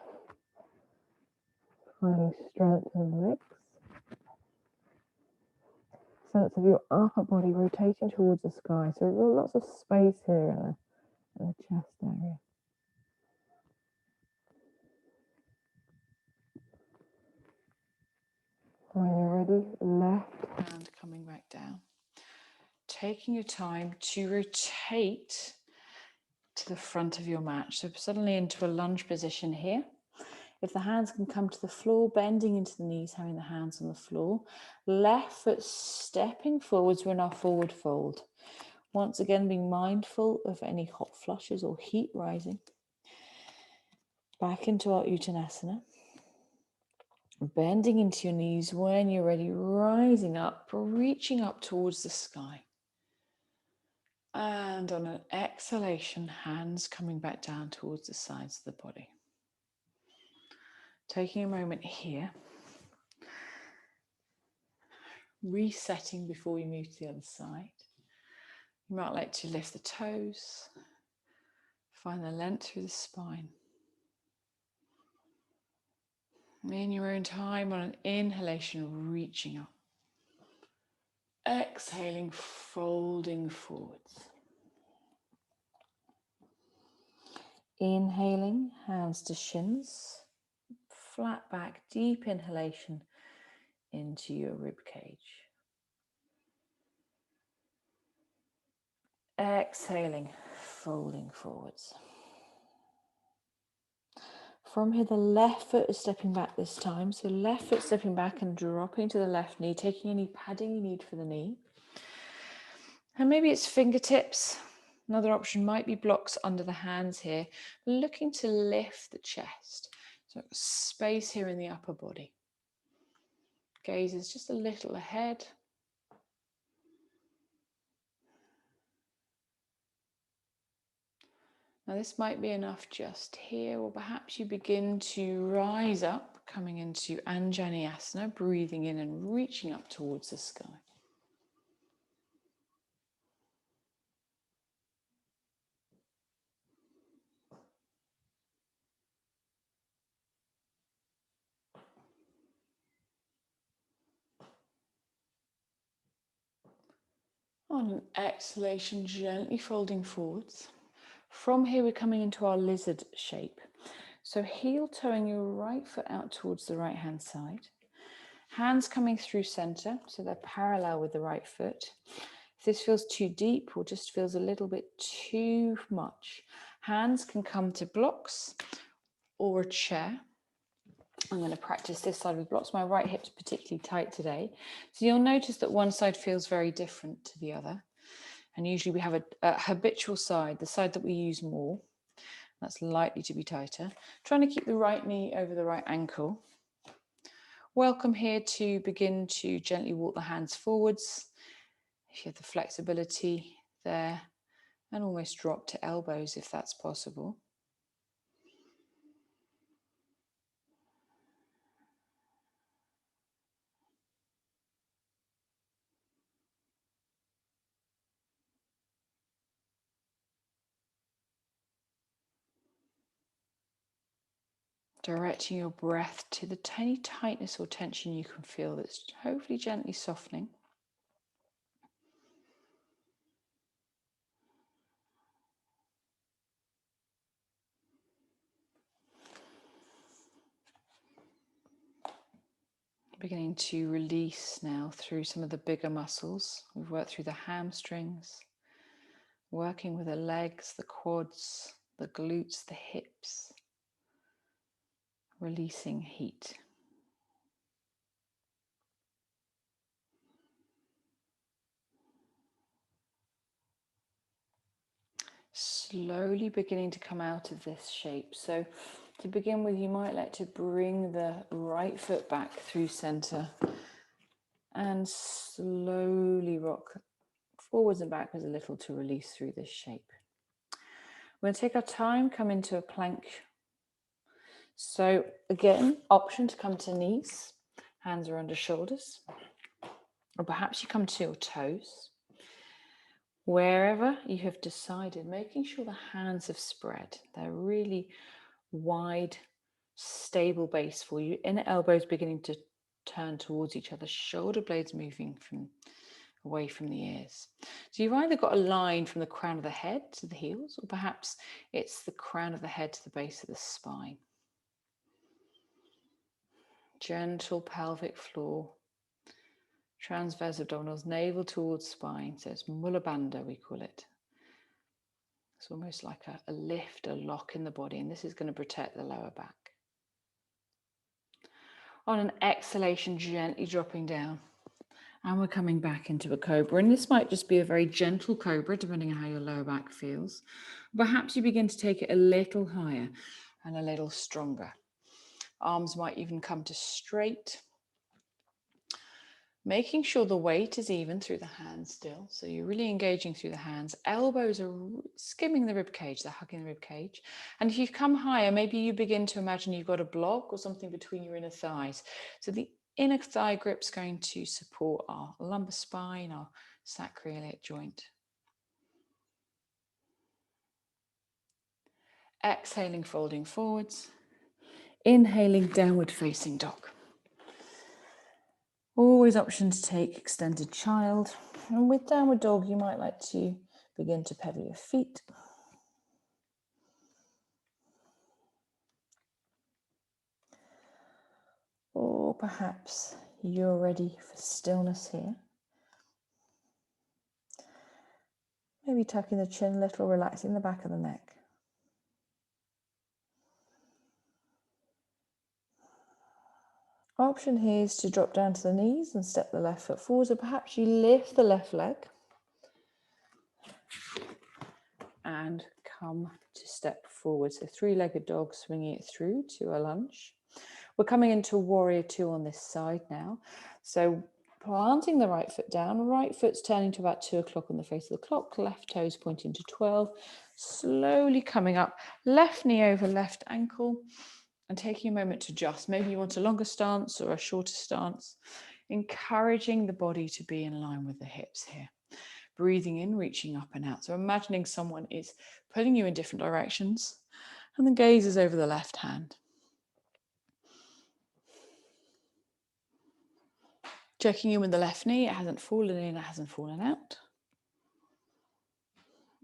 S1: finding strength in the legs. Sense of your upper body rotating towards the sky. So we've got lots of space here in the chest area. When you're ready, left hand coming back down. Taking your time to rotate to the front of your mat. So suddenly into a lunge position here. If the hands can come to the floor, bending into the knees, having the hands on the floor. Left foot stepping forwards, we're in our forward fold. Once again, being mindful of any hot flushes or heat rising. Back into our Uttanasana. Bending into your knees when you're ready, rising up, reaching up towards the sky. And on an exhalation, hands coming back down towards the sides of the body. Taking a moment here. Resetting before we move to the other side. You might like to lift the toes. Find the length through the spine. In your own time, on an inhalation, reaching up. Exhaling, folding forwards. Inhaling, hands to shins, flat back, deep inhalation into your rib cage. Exhaling, folding forwards. From here, the left foot is stepping back this time. So left foot stepping back and dropping to the left knee, taking any padding you need for the knee. And maybe it's fingertips. Another option might be blocks under the hands here. Looking to lift the chest. So space here in the upper body. Gaze is just a little ahead. Now this might be enough just here, or perhaps you begin to rise up, coming into Anjaneyasana, breathing in and reaching up towards the sky. On an exhalation, gently folding forwards. From here, we're coming into our lizard shape. So heel toeing your right foot out towards the right hand side. Hands coming through center, so they're parallel with the right foot. If this feels too deep or just feels a little bit too much, hands can come to blocks or a chair. I'm going to practice this side with blocks. My right hip's particularly tight today. So you'll notice that one side feels very different to the other. And usually we have a habitual side, the side that we use more. That's likely to be tighter. Trying to keep the right knee over the right ankle. Welcome here to begin to gently walk the hands forwards. If you have the flexibility there, and almost drop to elbows if that's possible. Directing your breath to the tiny tightness or tension you can feel that's hopefully gently softening. Beginning to release now through some of the bigger muscles. We've worked through the hamstrings, working with the legs, the quads, the glutes, the hips, releasing heat. Slowly beginning to come out of this shape. So to begin with, you might like to bring the right foot back through center and slowly rock forwards and backwards a little to release through this shape. We're going to take our time, come into a plank. So again, option to come to knees, hands are under shoulders, or perhaps you come to your toes. Wherever you have decided, making sure the hands have spread. They're really wide, stable base for you. Inner elbows beginning to turn towards each other, shoulder blades moving away from the ears. So you've either got a line from the crown of the head to the heels, or perhaps it's the crown of the head to the base of the spine. Gentle pelvic floor, transverse abdominals, navel towards spine. So it's Mula Bandha, we call it. It's almost like a lift, a lock in the body, and this is going to protect the lower back. On an exhalation, gently dropping down. And we're coming back into a cobra. And this might just be a very gentle cobra, depending on how your lower back feels. Perhaps you begin to take it a little higher and a little stronger. Arms might even come to straight. Making sure the weight is even through the hands still. So you're really engaging through the hands. Elbows are skimming the rib cage, they're hugging the rib cage. And if you come higher, maybe you begin to imagine you've got a block or something between your inner thighs. So the inner thigh grip's going to support our lumbar spine, our sacroiliac joint. Exhaling, folding forwards. Inhaling, downward facing dog. Always option to take extended child. And with downward dog, you might like to begin to pedal your feet.
S2: Or perhaps you're ready for stillness here. Maybe tucking the chin a little, relaxing the back of the neck. Option here is to drop down to the knees and step the left foot forward, or perhaps you lift the left leg and come to step forward. So three-legged dog, swinging it through to a lunge. We're coming into warrior two on this side now. So planting the right foot down, right foot's turning to about 2 o'clock on the face of the clock, left toes pointing to 12, slowly coming up, left knee over left ankle, and taking a moment to adjust. Maybe you want a longer stance or a shorter stance, encouraging the body to be in line with the hips here. Breathing in, reaching up and out. So imagining someone is pulling you in different directions, and the gaze is over the left hand. Checking in with the left knee, it hasn't fallen in, it hasn't fallen out.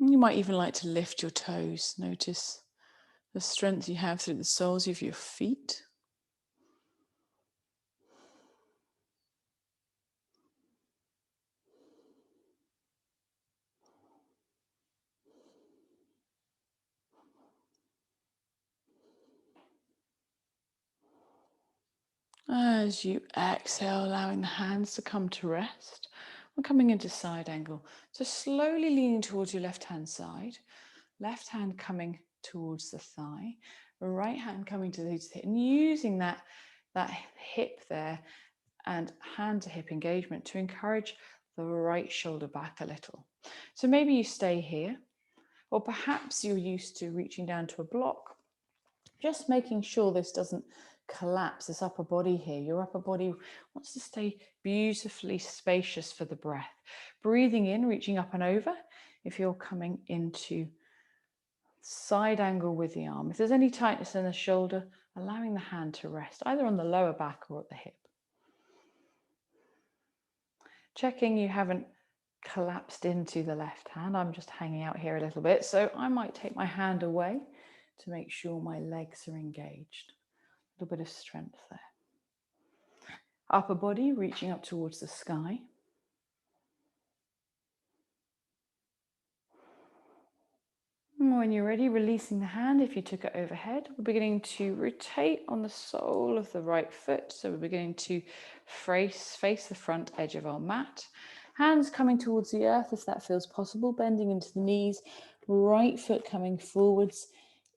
S2: You might even like to lift your toes. Notice the strength you have through the soles of your feet. As you exhale, allowing the hands to come to rest, we're coming into side angle. So slowly leaning towards your left-hand side, left hand coming towards the thigh, right hand coming to the hip, and using that hip there and hand to hip engagement to encourage the right shoulder back a little. So maybe you stay here, or perhaps you're used to reaching down to a block, just making sure this doesn't collapse, this upper body here. Your upper body wants to stay beautifully spacious for the breath. Breathing in, reaching up and over. If you're coming into side angle with the arm, if there's any tightness in the shoulder, allowing the hand to rest either on the lower back or at the hip. Checking you haven't collapsed into the left hand. I'm just hanging out here a little bit, so I might take my hand away to make sure my legs are engaged. A little bit of strength there. Upper body reaching up towards the sky. And when you're ready, releasing the hand. If you took it overhead, we're beginning to rotate on the sole of the right foot. So we're beginning to face the front edge of our mat. Hands coming towards the earth if that feels possible, bending into the knees, right foot coming forwards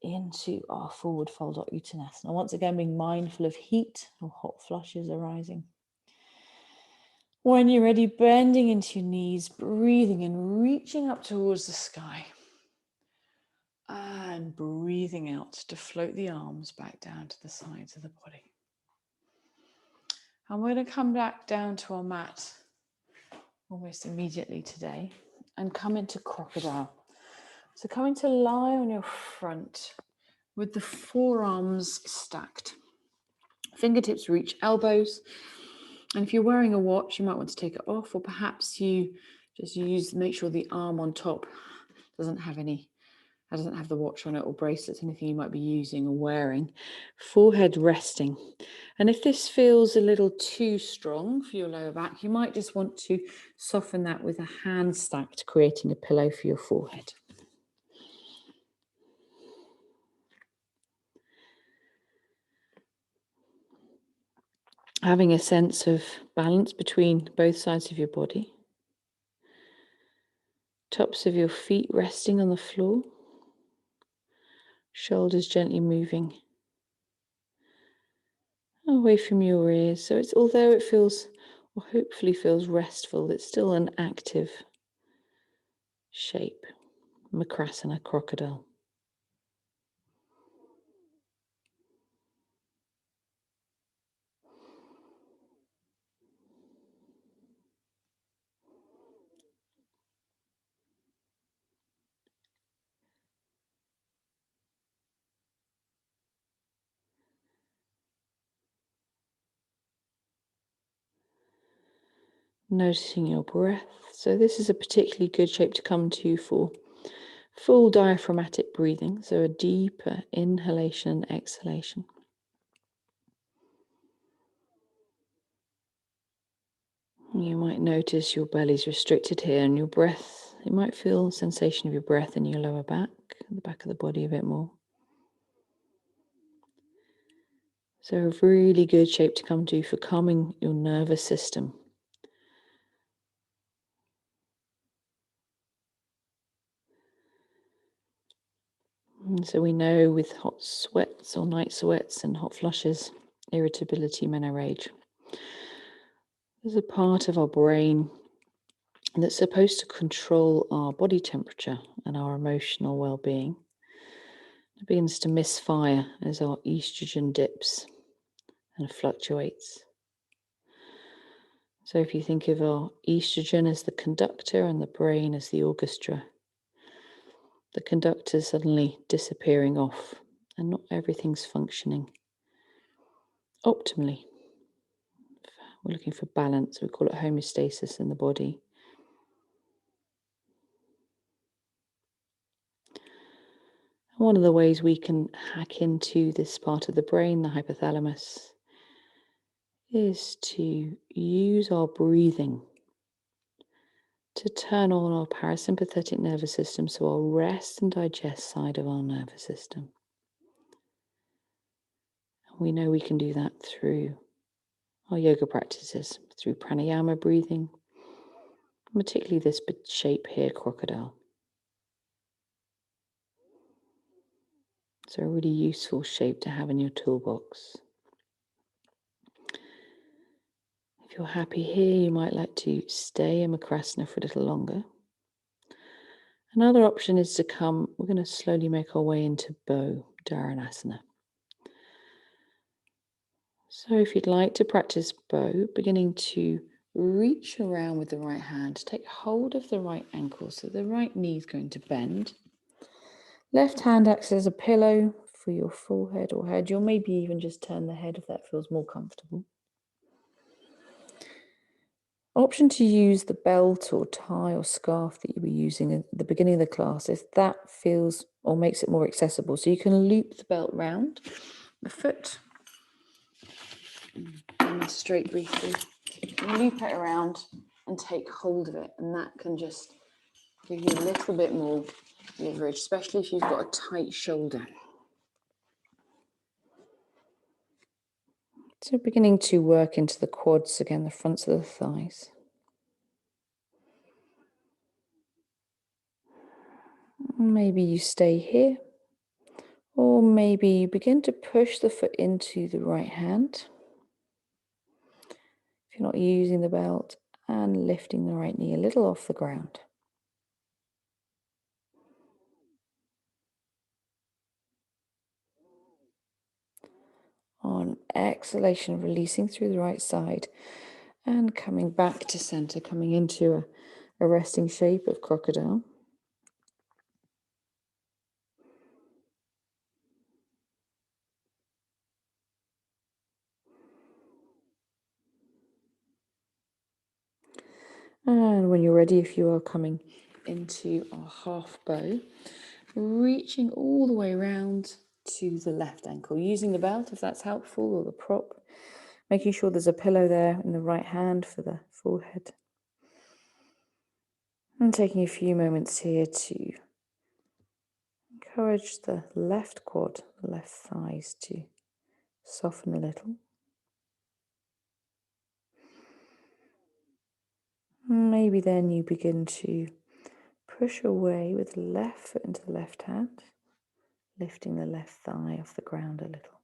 S2: into our forward fold or Uttanasana. Once again, being mindful of heat or hot flushes arising. When you're ready, bending into your knees, breathing and reaching up towards the sky. And breathing out to float the arms back down to the sides of the body. And we're going to come back down to our mat almost immediately today and come into crocodile. So coming to lie on your front with the forearms stacked. Fingertips reach elbows. And if you're wearing a watch, you might want to take it off, or perhaps you just make sure the arm on top doesn't have the watch on it or bracelets, anything you might be using or wearing. Forehead resting. And if this feels a little too strong for your lower back, you might just want to soften that with a hand stacked, creating a pillow for your forehead. Having a sense of balance between both sides of your body. Tops of your feet resting on the floor. Shoulders gently moving away from your ears. So although it feels, or hopefully feels restful, it's still an active shape. Makrasana, crocodile. Noticing your breath. So this is a particularly good shape to come to for full diaphragmatic breathing. So a deeper inhalation and exhalation. You might notice your belly's restricted here and your breath. You might feel the sensation of your breath in your lower back, the back of the body a bit more. So a really good shape to come to for calming your nervous system. And so we know with hot sweats or night sweats and hot flushes, irritability, meno-rage, there's a part of our brain that's supposed to control our body temperature and our emotional well-being. It begins to misfire as our estrogen dips and fluctuates. So if you think of our estrogen as the conductor and the brain as the orchestra, the conductor's suddenly disappearing off and not everything's functioning optimally. We're looking for balance. We call it homeostasis in the body. One of the ways we can hack into this part of the brain, the hypothalamus, is to use our breathing to turn on our parasympathetic nervous system, so our rest and digest side of our nervous system. And we know we can do that through our yoga practices, through pranayama breathing, particularly this shape here, crocodile. So a really useful shape to have in your toolbox. If you're happy here, you might like to stay in Makrasana for a little longer. Another option is to come, we're going to slowly make our way into bow, Dharanasana. So if you'd like to practice bow, beginning to reach around with the right hand, take hold of the right ankle, so the right knee is going to bend. Left hand acts as a pillow for your forehead or head. You'll maybe even just turn the head if that feels more comfortable. Option to use the belt or tie or scarf that you were using at the beginning of the class if that feels or makes it more accessible. So you can loop the belt round the foot. Demonstrate briefly. Loop it around and take hold of it, and that can just give you a little bit more leverage, especially if you've got a tight shoulder. So beginning to work into the quads again, the fronts of the thighs. Maybe you stay here, or maybe you begin to push the foot into the right hand. If you're not using the belt, and lifting the right knee a little off the ground. On exhalation, releasing through the right side and coming back to center, coming into a resting shape of crocodile. And when you're ready, if you are coming into our half bow, reaching all the way around to the left ankle, using the belt if that's helpful, or the prop, making sure there's a pillow there in the right hand for the forehead. And taking a few moments here to encourage the left quad, the left thighs to soften a little. Maybe then you begin to push away with the left foot into the left hand, lifting the left thigh off the ground a little.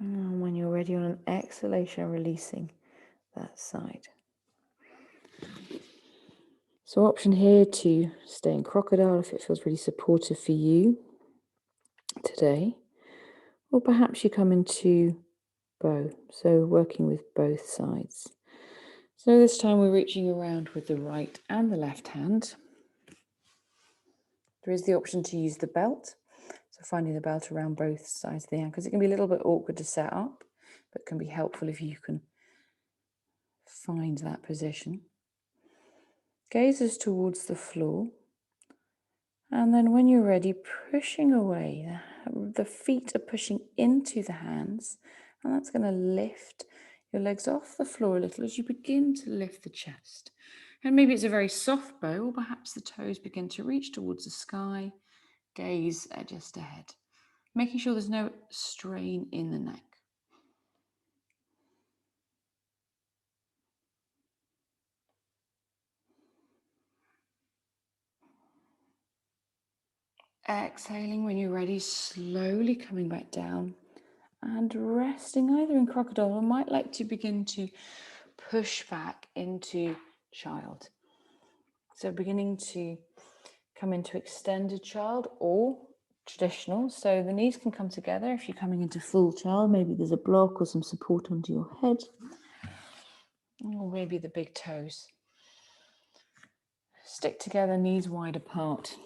S2: And when you're ready, on an exhalation, releasing that side. So option here to stay in crocodile if it feels really supportive for you today. Or perhaps you come into bow, so working with both sides. So this time we're reaching around with the right and the left hand. There is the option to use the belt. So finding the belt around both sides of the ankles. It can be a little bit awkward to set up, but can be helpful if you can find that position. Gazes towards the floor. And then when you're ready, pushing away. The feet are pushing into the hands, and that's going to lift your legs off the floor a little as you begin to lift the chest. And maybe it's a very soft bow, or perhaps the toes begin to reach towards the sky, gaze just ahead, making sure there's no strain in the neck. Exhaling when you're ready, slowly coming back down and resting either in crocodile or might like to begin to push back into child. So beginning to come into extended child or traditional. So the knees can come together. If you're coming into full child, maybe there's a block or some support under your head, or maybe the big toes. Stick together, knees wide apart.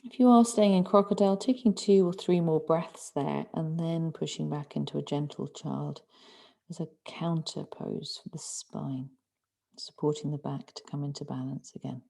S2: If you are staying in crocodile, taking 2 or 3 more breaths there and then pushing back into a gentle child as a counter pose for the spine, supporting the back to come into balance again.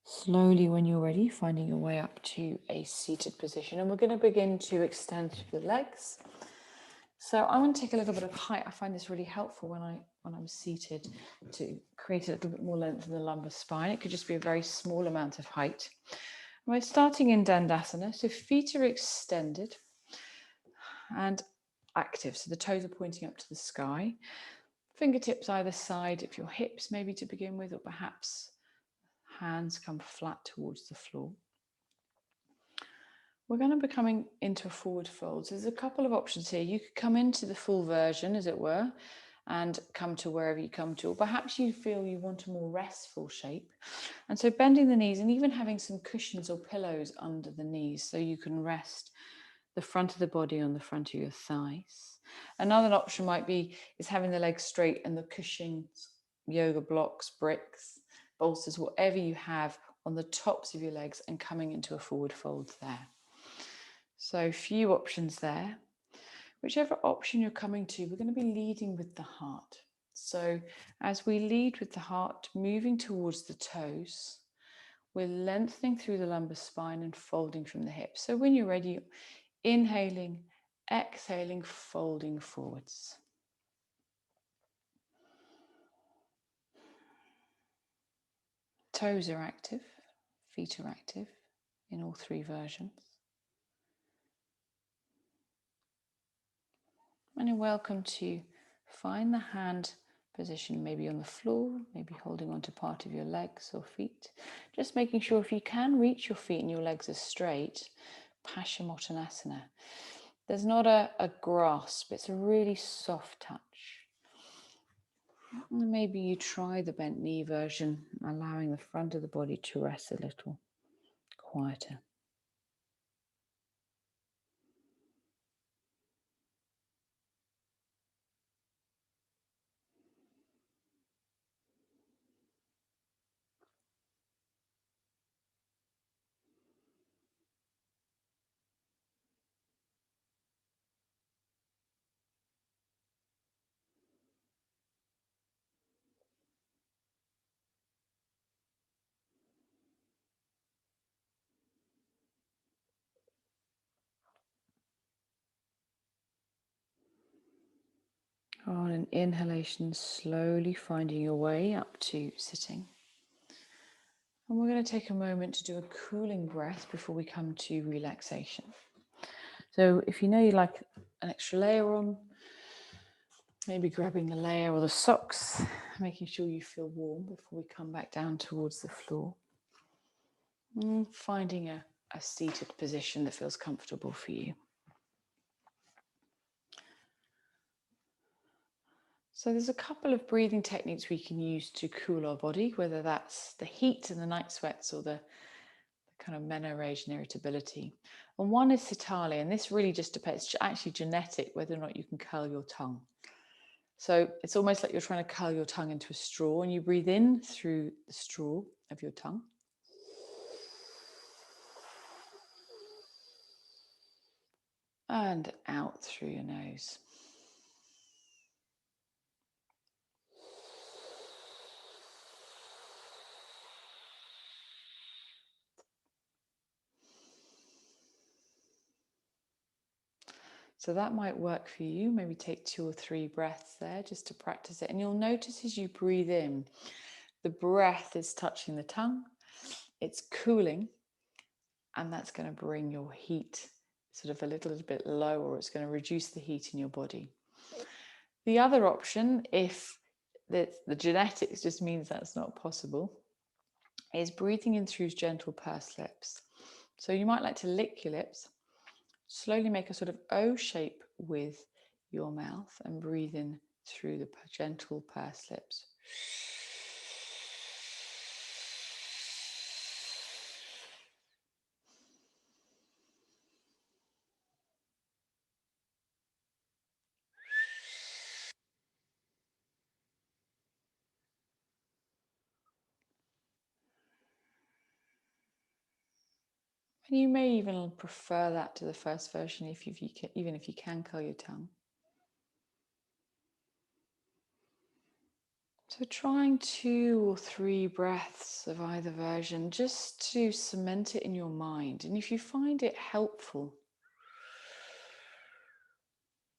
S2: Slowly, when you're ready, finding your way up to a seated position. And we're going to begin to extend through the legs. So I'm going to take a little bit of height. I find this really helpful when I'm seated to create a little bit more length in the lumbar spine. It could just be a very small amount of height. We're starting in Dandasana. So feet are extended and active. So the toes are pointing up to the sky. Fingertips either side of your hips, maybe to begin with, or perhaps hands come flat towards the floor. We're going to be coming into a forward fold. So there's a couple of options here. You could come into the full version, as it were, and come to wherever you come to. Or perhaps you feel you want a more restful shape. And so bending the knees and even having some cushions or pillows under the knees so you can rest the front of the body on the front of your thighs. Another option might be is having the legs straight and the cushions, yoga blocks, bricks, bolsters, whatever you have on the tops of your legs and coming into a forward fold there. So few options there. Whichever option you're coming to, we're going to be leading with the heart. So as we lead with the heart, moving towards the toes, we're lengthening through the lumbar spine and folding from the hips. So when you're ready, inhaling, exhaling, folding forwards. Toes are active, feet are active in all 3 versions. And you're welcome to find the hand position, maybe on the floor, maybe holding onto part of your legs or feet. Just making sure if you can reach your feet and your legs are straight, Paschimottanasana. There's not a grasp, it's a really soft touch. And maybe you try the bent knee version, allowing the front of the body to rest a little quieter. On an inhalation, slowly finding your way up to sitting. And we're going to take a moment to do a cooling breath before we come to relaxation. So if you know you like an extra layer on, maybe grabbing the layer or the socks, making sure you feel warm before we come back down towards the floor. And finding a seated position that feels comfortable for you. So there's a couple of breathing techniques we can use to cool our body, whether that's the heat and the night sweats or the
S1: kind of meno-rage and irritability. And one is sitale, and this really just depends, it's actually genetic whether or not you can curl your tongue. So it's almost like you're trying to curl your tongue into a straw, and you breathe in through the straw of your tongue. And out through your nose. So that might work for you. Maybe take 2 or 3 breaths there just to practice it. And you'll notice as you breathe in, the breath is touching the tongue, it's cooling, and that's going to bring your heat sort of a little bit lower. It's going to reduce the heat in your body. The other option, if the genetics just means that's not possible, is breathing in through gentle pursed lips. So you might like to lick your lips, slowly make a sort of O shape with your mouth and breathe in through the gentle pursed lips. And you may even prefer that to the first version even if you can curl your tongue. So trying 2 or 3 breaths of either version just to cement it in your mind. And if you find it helpful,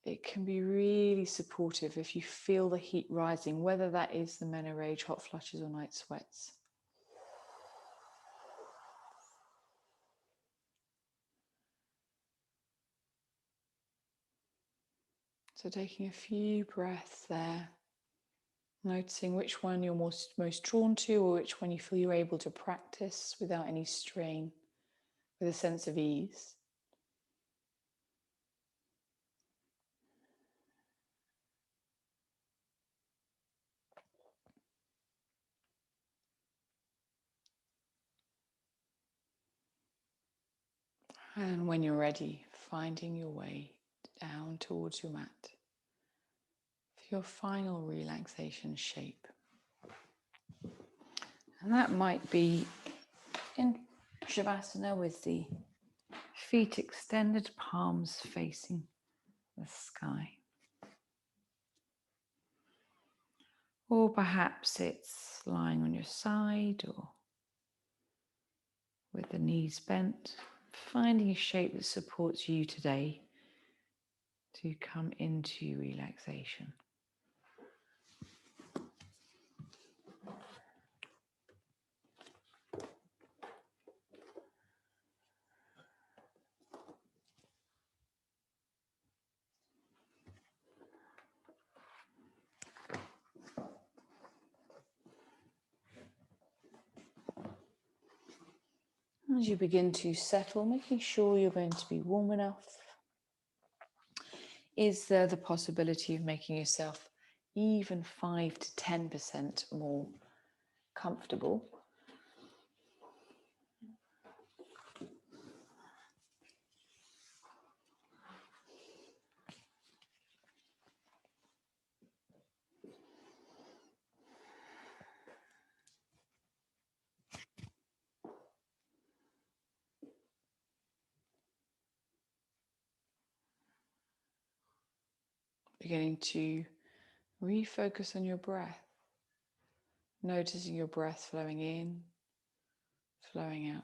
S1: it can be really supportive if you feel the heat rising, whether that is the meno-rage, hot flushes or night sweats. So taking a few breaths there, noticing which one you're most drawn to or which one you feel you're able to practice without any strain, with a sense of ease. And when you're ready, finding your way down towards your mat for your final relaxation shape. And that might be in Shavasana with the feet extended, palms facing the sky. Or perhaps it's lying on your side or with the knees bent, finding a shape that supports you today to come into relaxation. As you begin to settle, making sure you're going to be warm enough. Is there the possibility of making yourself even 5 to 10% more comfortable? Beginning to refocus on your breath, noticing your breath flowing in, flowing out.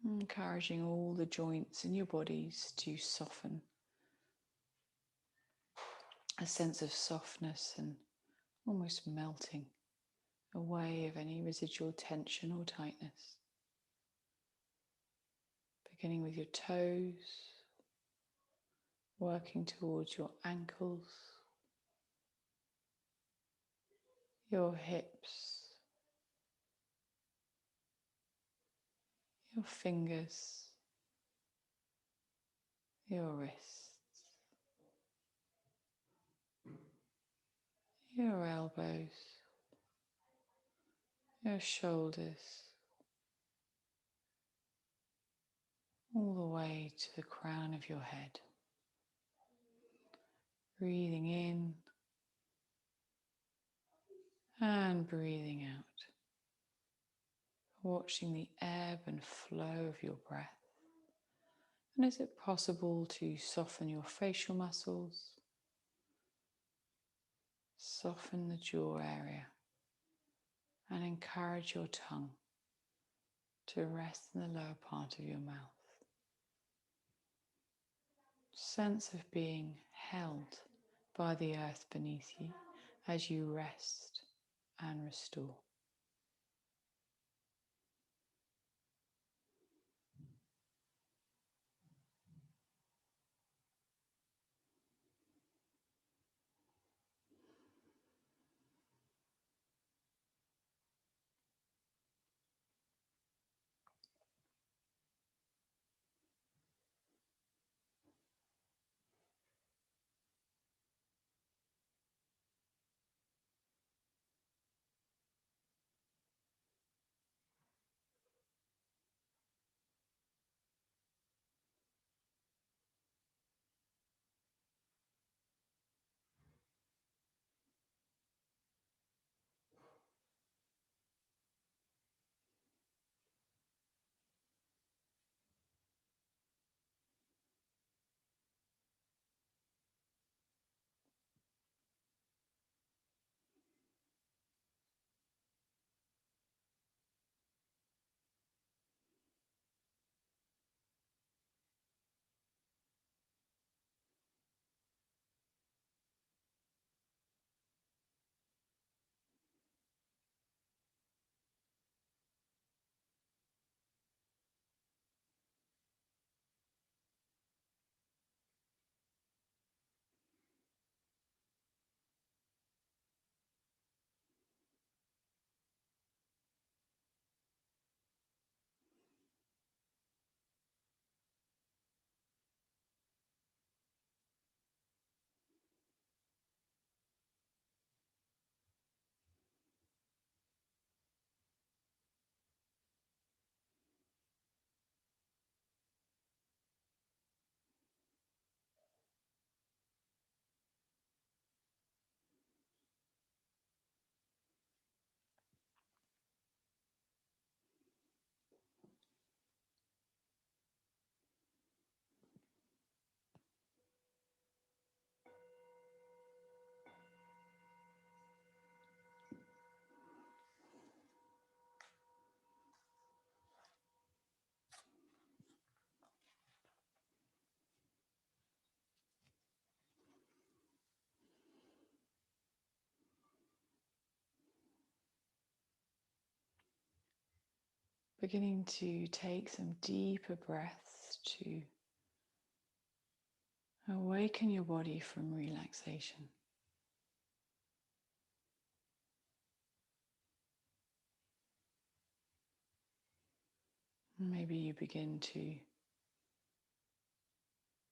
S1: Encouraging all the joints in your bodies to soften. A sense of softness and almost melting away of any residual tension or tightness. Beginning with your toes, working towards your ankles, your hips, your fingers, your wrists, your elbows, your shoulders, all the way to the crown of your head. Breathing in and breathing out. Watching the ebb and flow of your breath. And is it possible to soften your facial muscles? Soften the jaw area and encourage your tongue to rest in the lower part of your mouth. Sense of being held by the earth beneath you as you rest and restore. Beginning to take some deeper breaths to awaken your body from relaxation. Maybe you begin to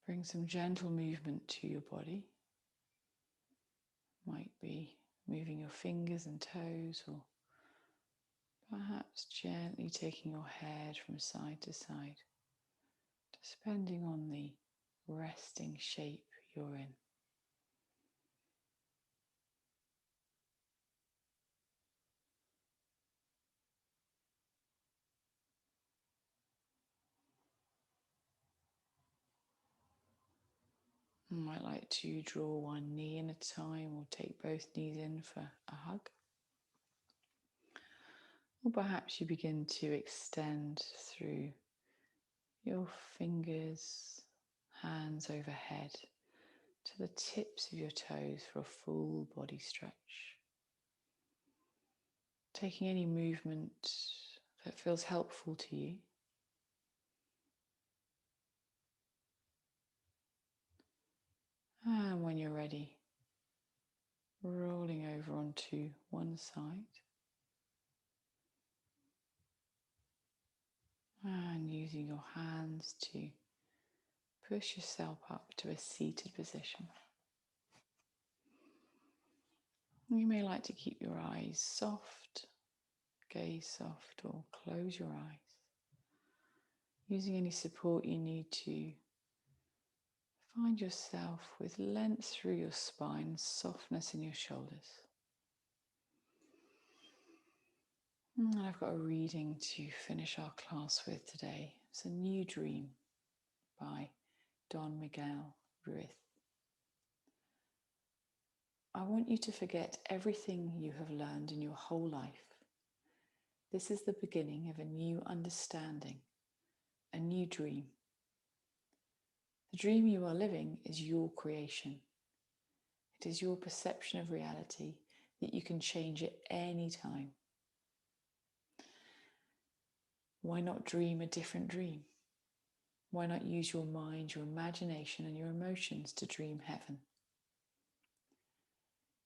S1: bring some gentle movement to your body. Might be moving your fingers and toes, or perhaps gently taking your head from side to side, depending on the resting shape you're in. You might like to draw one knee in a time, or take both knees in for a hug. Or perhaps you begin to extend through your fingers, hands overhead, to the tips of your toes for a full body stretch. Taking any movement that feels helpful to you. And when you're ready, rolling over onto one side. And using your hands to Push yourself up to a seated position. You may like to keep your eyes soft, gaze soft, or close your eyes, using any support you need to find yourself with length through your spine, softness in your shoulders. And I've got a reading to finish our class with today. It's A New Dream by Don Miguel Ruiz. I want you to forget everything you have learned in your whole life. This is the beginning of a new understanding, a new dream. The dream you are living is your creation. It is your perception of reality that you can change at any time. Why not dream a different dream? Why not use your mind, your imagination, and your emotions to dream heaven?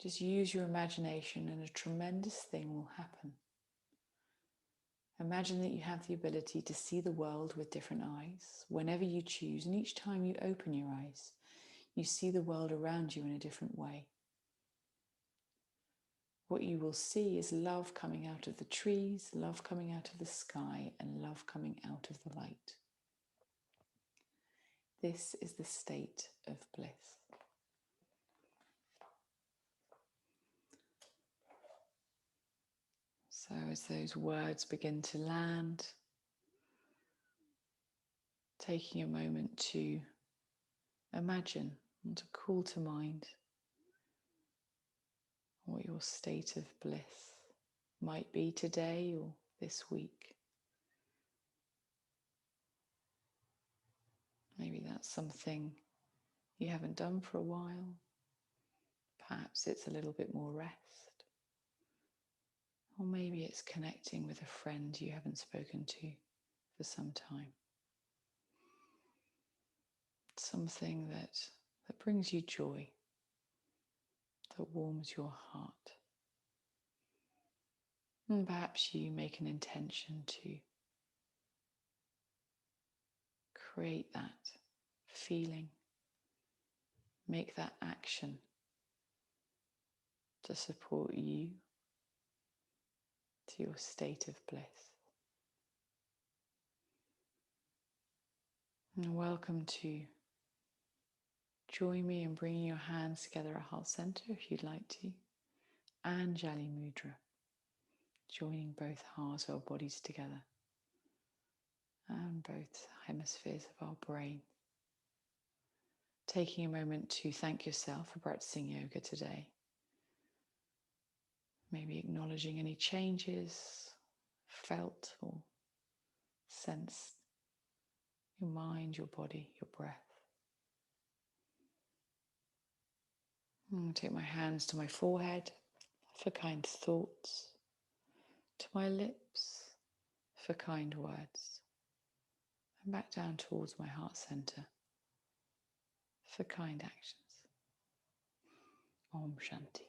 S1: Just use your imagination and a tremendous thing will happen. Imagine that you have the ability to see the world with different eyes whenever you choose, and each time you open your eyes, you see the world around you in a different way. What you will see is love coming out of the trees, love coming out of the sky, and love coming out of the light. This is the state of bliss. So as those words begin to land, taking a moment to imagine and to call to mind what your state of bliss might be today or this week. Maybe that's something you haven't done for a while. Perhaps it's a little bit more rest. Or maybe it's connecting with a friend you haven't spoken to for some time. Something that brings you joy, that warms your heart. And perhaps you make an intention to create that feeling, make that action to support you to your state of bliss. And welcome to join me in bringing your hands together at heart center if you'd like to, and Jali Mudra, joining both halves of our bodies together and both hemispheres of our brain. Taking a moment to thank yourself for practicing yoga today. Maybe acknowledging any changes felt or sensed, your mind, your body, your breath. Take my hands to my forehead for kind thoughts, to my lips for kind words, and back down towards my heart center for kind actions. Om Shanti.